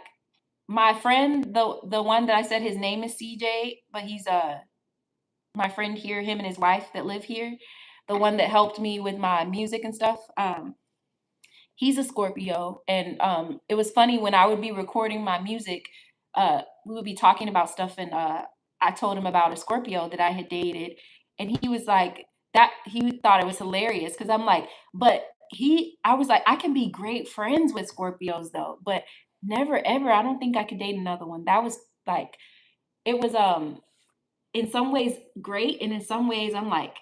my friend, the one that I said his name is CJ, but he's my friend here, him and his wife that live here, the one that helped me with my music and stuff. He's a Scorpio, and it was funny when I would be recording my music. We would be talking about stuff, and I told him about a Scorpio that I had dated, and he was like that. He thought it was hilarious because I'm like, but I was like, I can be great friends with Scorpios though, but never ever. I don't think I could date another one. That was like, it was in some ways great, and in some ways I'm like,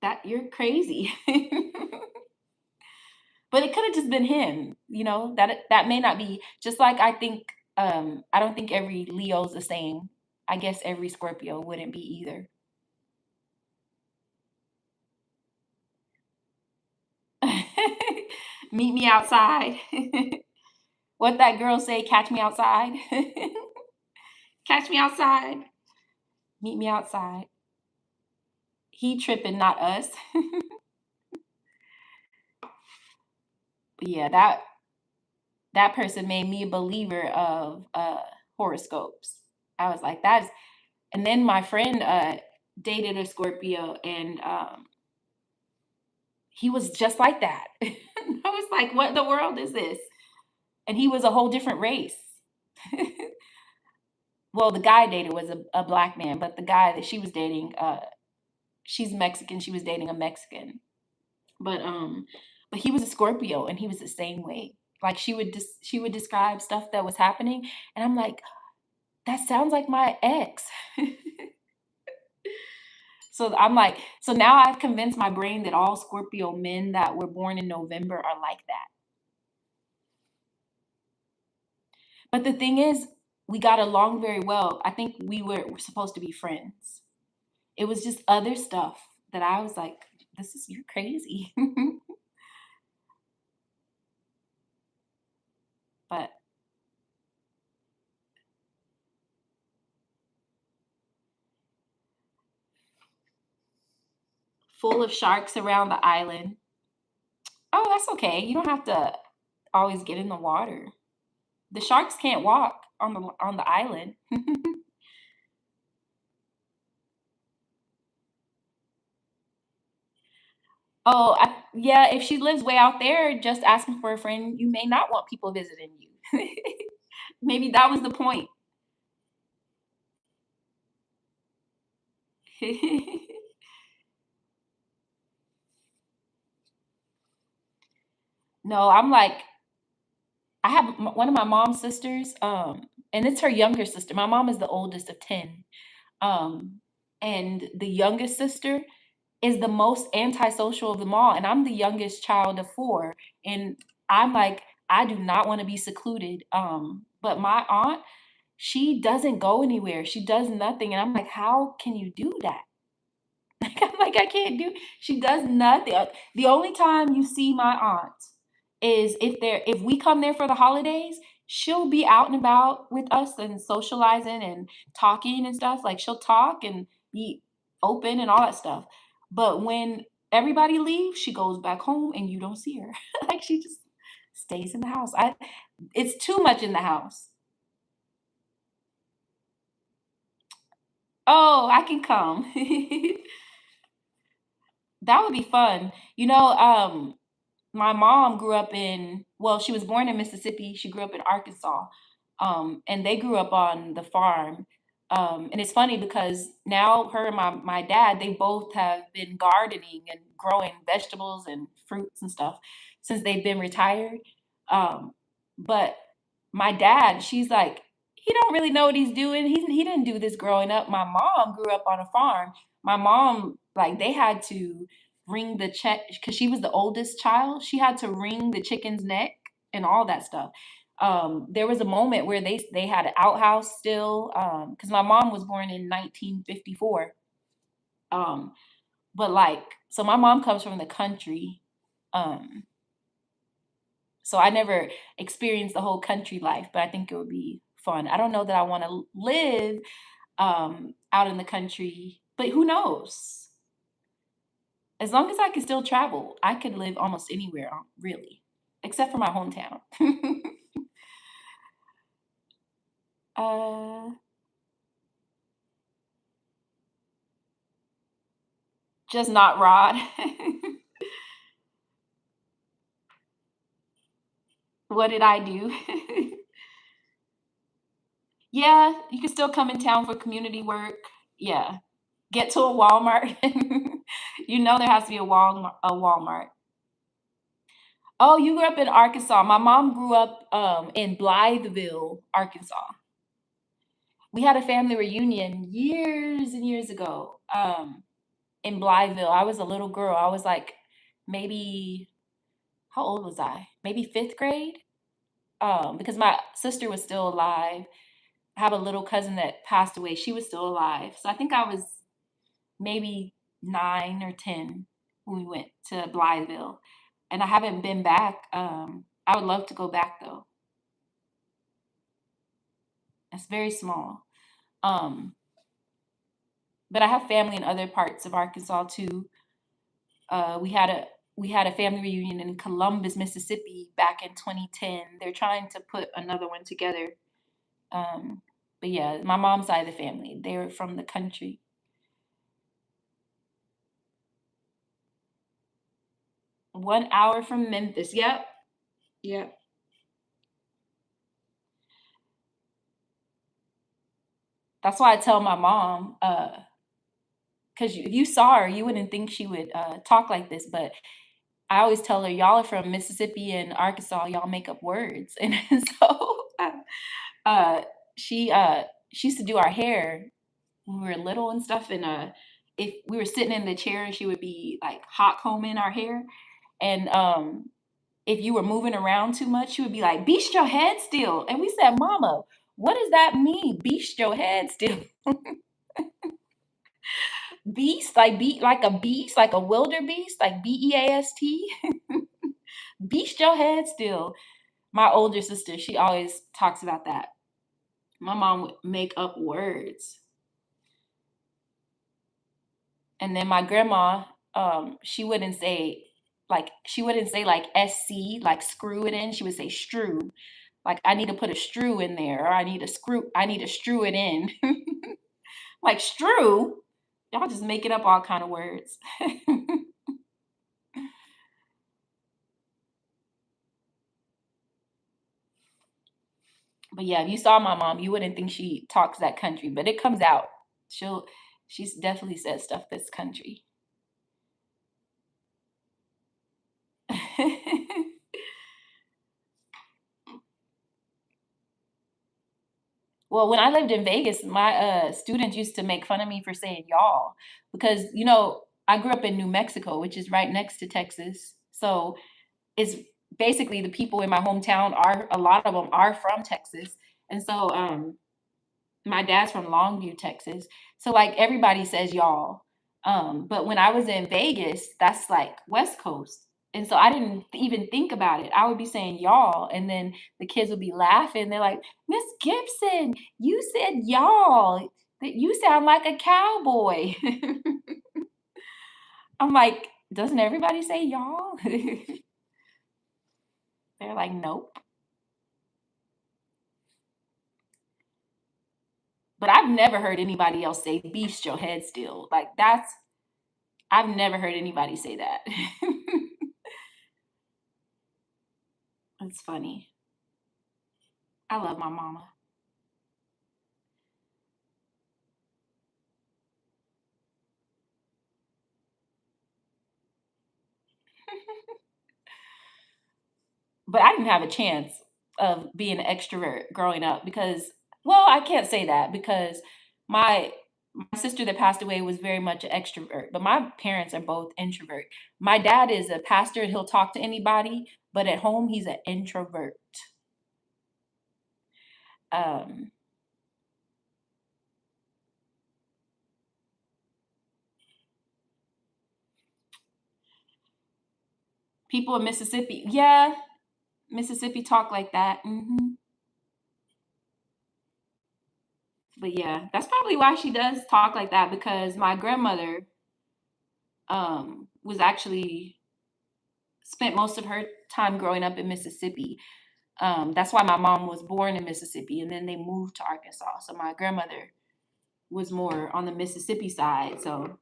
that you're crazy. But it could have just been him, that may not be just like I think I don't think every Leo's the same. I guess every Scorpio wouldn't be either. Meet me outside. What that girl say, catch me outside. Catch me outside. Meet me outside. He tripping, not us. But yeah, that person made me a believer of horoscopes. I was like, that's, and then my friend dated a Scorpio, and he was just like that. I was like, what in the world is this? And he was a whole different race. Well, the guy I dated was a black man, but the guy that she was dating, she's Mexican. She was dating a Mexican. But he was a Scorpio, and he was the same way. Like she would describe stuff that was happening, and I'm like, that sounds like my ex. So I'm like, so now I've convinced my brain that all Scorpio men that were born in November are like that. But the thing is, we got along very well. I think we're supposed to be friends. It was just other stuff that I was like, you're crazy. But full of sharks around the island. Oh, that's okay. You don't have to always get in the water. The sharks can't walk on the island. Oh, yeah, if she lives way out there just asking for a friend, you may not want people visiting you. Maybe that was the point. No, I'm like, I have one of my mom's sisters, and it's her younger sister. My mom is the oldest of 10. Um, and the youngest sister is the most antisocial of them all. And I'm the youngest child of four. And I'm like, I do not want to be secluded. But my aunt, she doesn't go anywhere. She does nothing. And I'm like, how can you do that? I'm like, I can't do. She does nothing. The only time you see my aunt is if we come there for the holidays, she'll be out and about with us and socializing and talking and stuff. Like she'll talk and be open and all that stuff. But when everybody leaves, she goes back home and you don't see her. Like she just stays in the house. It's too much in the house. Oh, I can come. That would be fun. My mom grew up she was born in Mississippi. She grew up in Arkansas. And they grew up on the farm. And it's funny because now her and my dad, they both have been gardening and growing vegetables and fruits and stuff since they've been retired. Um, but my dad, she's like, he don't really know what he's doing. He didn't do this growing up. My mom grew up on a farm. My mom, like, they had to wring the check because she was the oldest child. She had to wring the chicken's neck and all that stuff. There was a moment where they had an outhouse still because my mom was born in 1954. Um, but like, so my mom comes from the country. Um, so I never experienced the whole country life, but I think it would be fun. I don't know that I want to live out in the country, but who knows? As long as I can still travel, I could live almost anywhere, really, except for my hometown. uh, just not Rod. What did I do? Yeah, you can still come in town for community work. Yeah, get to a Walmart. There has to be a Walmart. Oh, you grew up in Arkansas. My mom grew up in Blytheville, Arkansas. We had a family reunion years and years ago in Blytheville. I was a little girl. I was like maybe, how old was I? Maybe fifth grade because my sister was still alive. I have a little cousin that passed away. She was still alive. So I think I was maybe 9 or 10 when we went to Blytheville. And I haven't been back. I would love to go back though. It's very small. Um, but I have family in other parts of Arkansas too. We had a family reunion in Columbus, Mississippi back in 2010. They're trying to put another one together. Um, but yeah, my mom's side of the family, they're from the country. 1 hour from Memphis. Yep. Yep. That's why I tell my mom, because if you saw her, you wouldn't think she would talk like this. But I always tell her, y'all are from Mississippi and Arkansas. Y'all make up words, and so uh, she she used to do our hair when we were little and stuff. And if we were sitting in the chair, and she would be like hot combing our hair, and if you were moving around too much, she would be like, "Beast your head still." And we said, "Mama, what does that mean? Beast your head still." Beast, like like a beast, like a wildebeest, like beast. Beast your head still. My older sister, she always talks about that. My mom would make up words. And then my grandma, she wouldn't say like SC, like screw it in. She would say strew. Like I need to put a strew in there, or I need to strew it in. Like strew? Y'all just making up all kind of words. But yeah, if you saw my mom, you wouldn't think she talks that country, but it comes out. She's definitely said stuff that's country. Well, when I lived in Vegas, my students used to make fun of me for saying y'all because I grew up in New Mexico, which is right next to Texas. So it's basically the people in my hometown are a lot of them are from Texas, and so my dad's from Longview, Texas. So like everybody says y'all. But when I was in Vegas, that's like West Coast. And so I didn't even think about it. I would be saying y'all, and then the kids would be laughing. They're like, Miss Gibson, you said y'all. That you sound like a cowboy. I'm like, doesn't everybody say y'all? They're like, nope. But I've never heard anybody else say beast your head still. I've never heard anybody say that. It's funny. I love my mama. But I didn't have a chance of being an extrovert growing up because, well, I can't say that because my my sister that passed away was very much an extrovert, but my parents are both introvert. My dad is a pastor and he'll talk to anybody, but at home he's an introvert. Um, People in Mississippi, yeah, Mississippi talk like that. But yeah, that's probably why she does talk like that because my grandmother was actually spent most of her time growing up in Mississippi. That's why my mom was born in Mississippi and then they moved to Arkansas. So my grandmother was more on the Mississippi side. So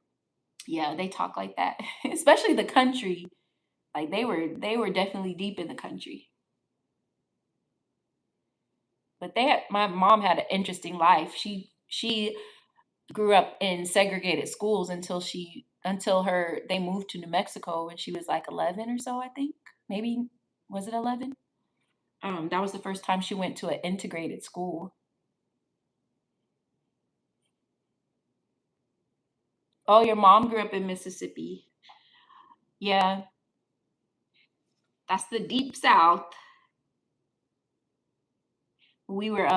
yeah, they talk like that. Especially the country. Like they were definitely deep in the country. But my mom had an interesting life. She grew up in segregated schools until her they moved to New Mexico when she was like 11 or so, I think. Maybe was it 11? That was the first time she went to an integrated school. Oh, your mom grew up in Mississippi. Yeah, that's the deep south. We were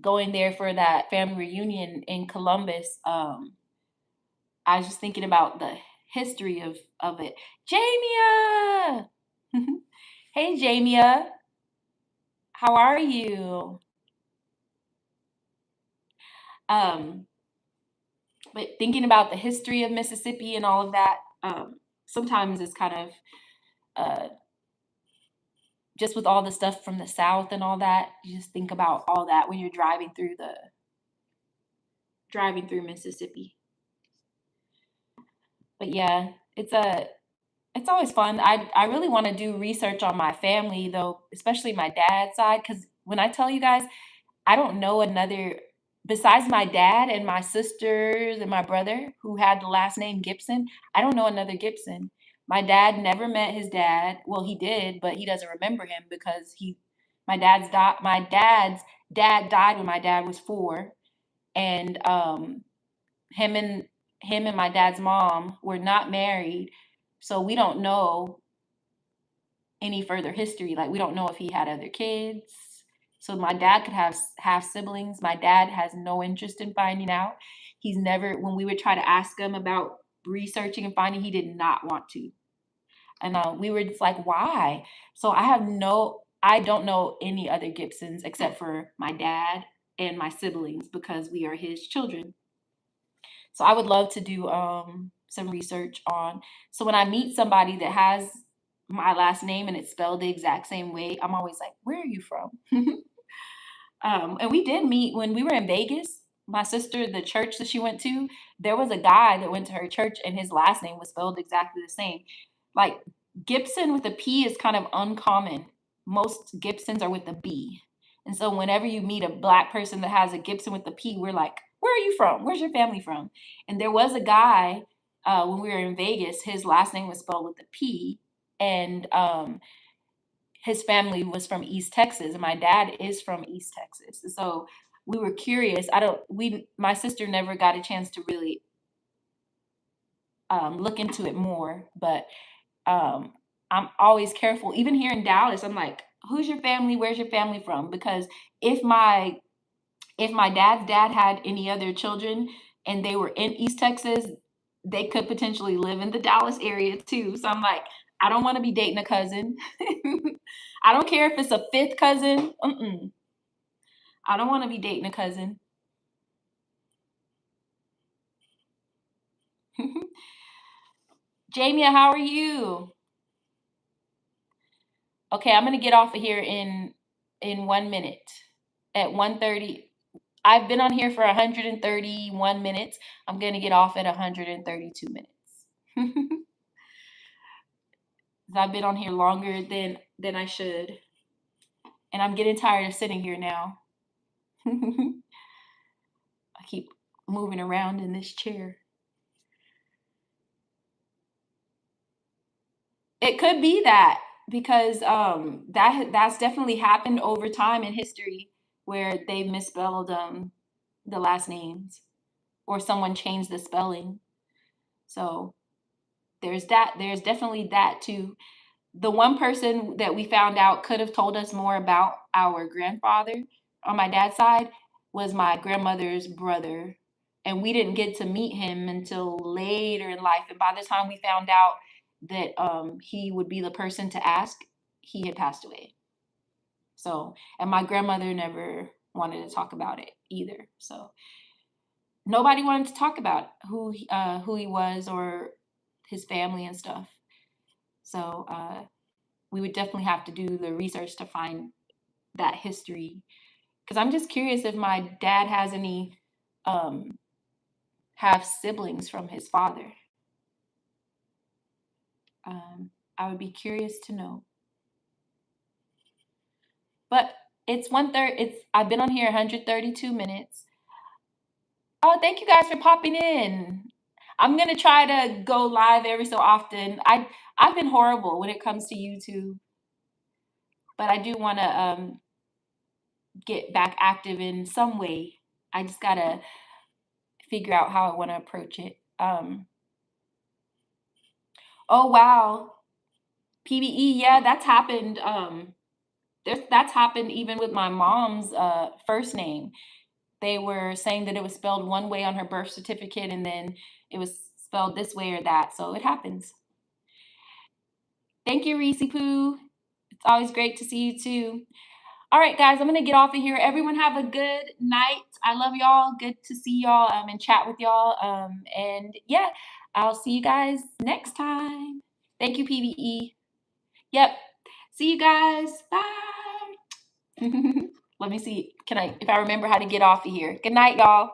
going there for that family reunion in Columbus. I was just thinking about the history of it. Jamia! Hey Jamia, how are you? Um, but thinking about the history of Mississippi and all of that, sometimes it's kind of uh, just with all the stuff from the South and all that. You just think about all that when you're driving through Mississippi. But yeah, it's always fun. I really want to do research on my family though, especially my dad's side, because when I tell you guys, I don't know another besides my dad and my sisters and my brother who had the last name Gibson. I don't know another Gibson. My dad never met his dad. Well, he did, but he doesn't remember him because my dad's dad died when my dad was 4, and him and him and my dad's mom were not married, so we don't know any further history. Like we don't know if he had other kids. So my dad could have siblings. My dad has no interest in finding out. He's never when we would try to ask him about researching and finding, he did not want to. And we were just like, why? So I don't know any other Gibsons except for my dad and my siblings because we are his children. So I would love to do some research on. So when I meet somebody that has my last name and it's spelled the exact same way, I'm always like, "Where are you from?" And we did meet when we were in Vegas. My sister, the church that she went to, there was a guy that went to her church and his last name was spelled exactly the same. Like Gibson with a P is kind of uncommon. Most Gibsons are with a B. And so whenever you meet a black person that has a Gibson with a P, we're like, where are you from? Where's your family from? And there was a guy when we were in Vegas, his last name was spelled with a P. And his family was from East Texas, and my dad is from East Texas. So we were curious. My sister never got a chance to really look into it more, but um, I'm always careful. Even here in Dallas, I'm like, who's your family? Where's your family from? Because if my dad's dad had any other children and they were in East Texas, they could potentially live in the Dallas area too. So I'm like, I don't want to be dating a cousin. I don't care if it's a fifth cousin. I don't want to be dating a cousin. Jamia, how are you? Okay, I'm gonna get off of here in 1 minute. At 1:30. I've been on here for 131 minutes. I'm gonna get off at 132 minutes. I've been on here longer than I should. And I'm getting tired of sitting here now. I keep moving around in this chair. It could be that because that's definitely happened over time in history where they misspelled the last names or someone changed the spelling. So there's that. There's definitely that too. The one person that we found out could have told us more about our grandfather on my dad's side was my grandmother's brother. And we didn't get to meet him until later in life. And by the time we found out that he would be the person to ask, he had passed away. So, and my grandmother never wanted to talk about it either. So nobody wanted to talk about who he was or his family and stuff. So we would definitely have to do the research to find that history. Because I'm just curious if my dad has any have siblings from his father. I would be curious to know. But it's 1:30. I've been on here 132 minutes. Oh, thank you guys for popping in. I'm gonna try to go live every so often. I've been horrible when it comes to YouTube, but I do want to get back active in some way. I just gotta figure out how I want to approach it. Oh wow, PBE, yeah, that's happened. That's happened even with my mom's first name. They were saying that it was spelled one way on her birth certificate and then it was spelled this way or that. So it happens. Thank you, Reese Poo. It's always great to see you too. All right, guys, I'm going to get off of here. Everyone have a good night. I love y'all. Good to see y'all and chat with y'all. And yeah, I'll see you guys next time. Thank you, PBE. Yep. See you guys. Bye. Let me see. If I remember how to get off of here. Good night, y'all.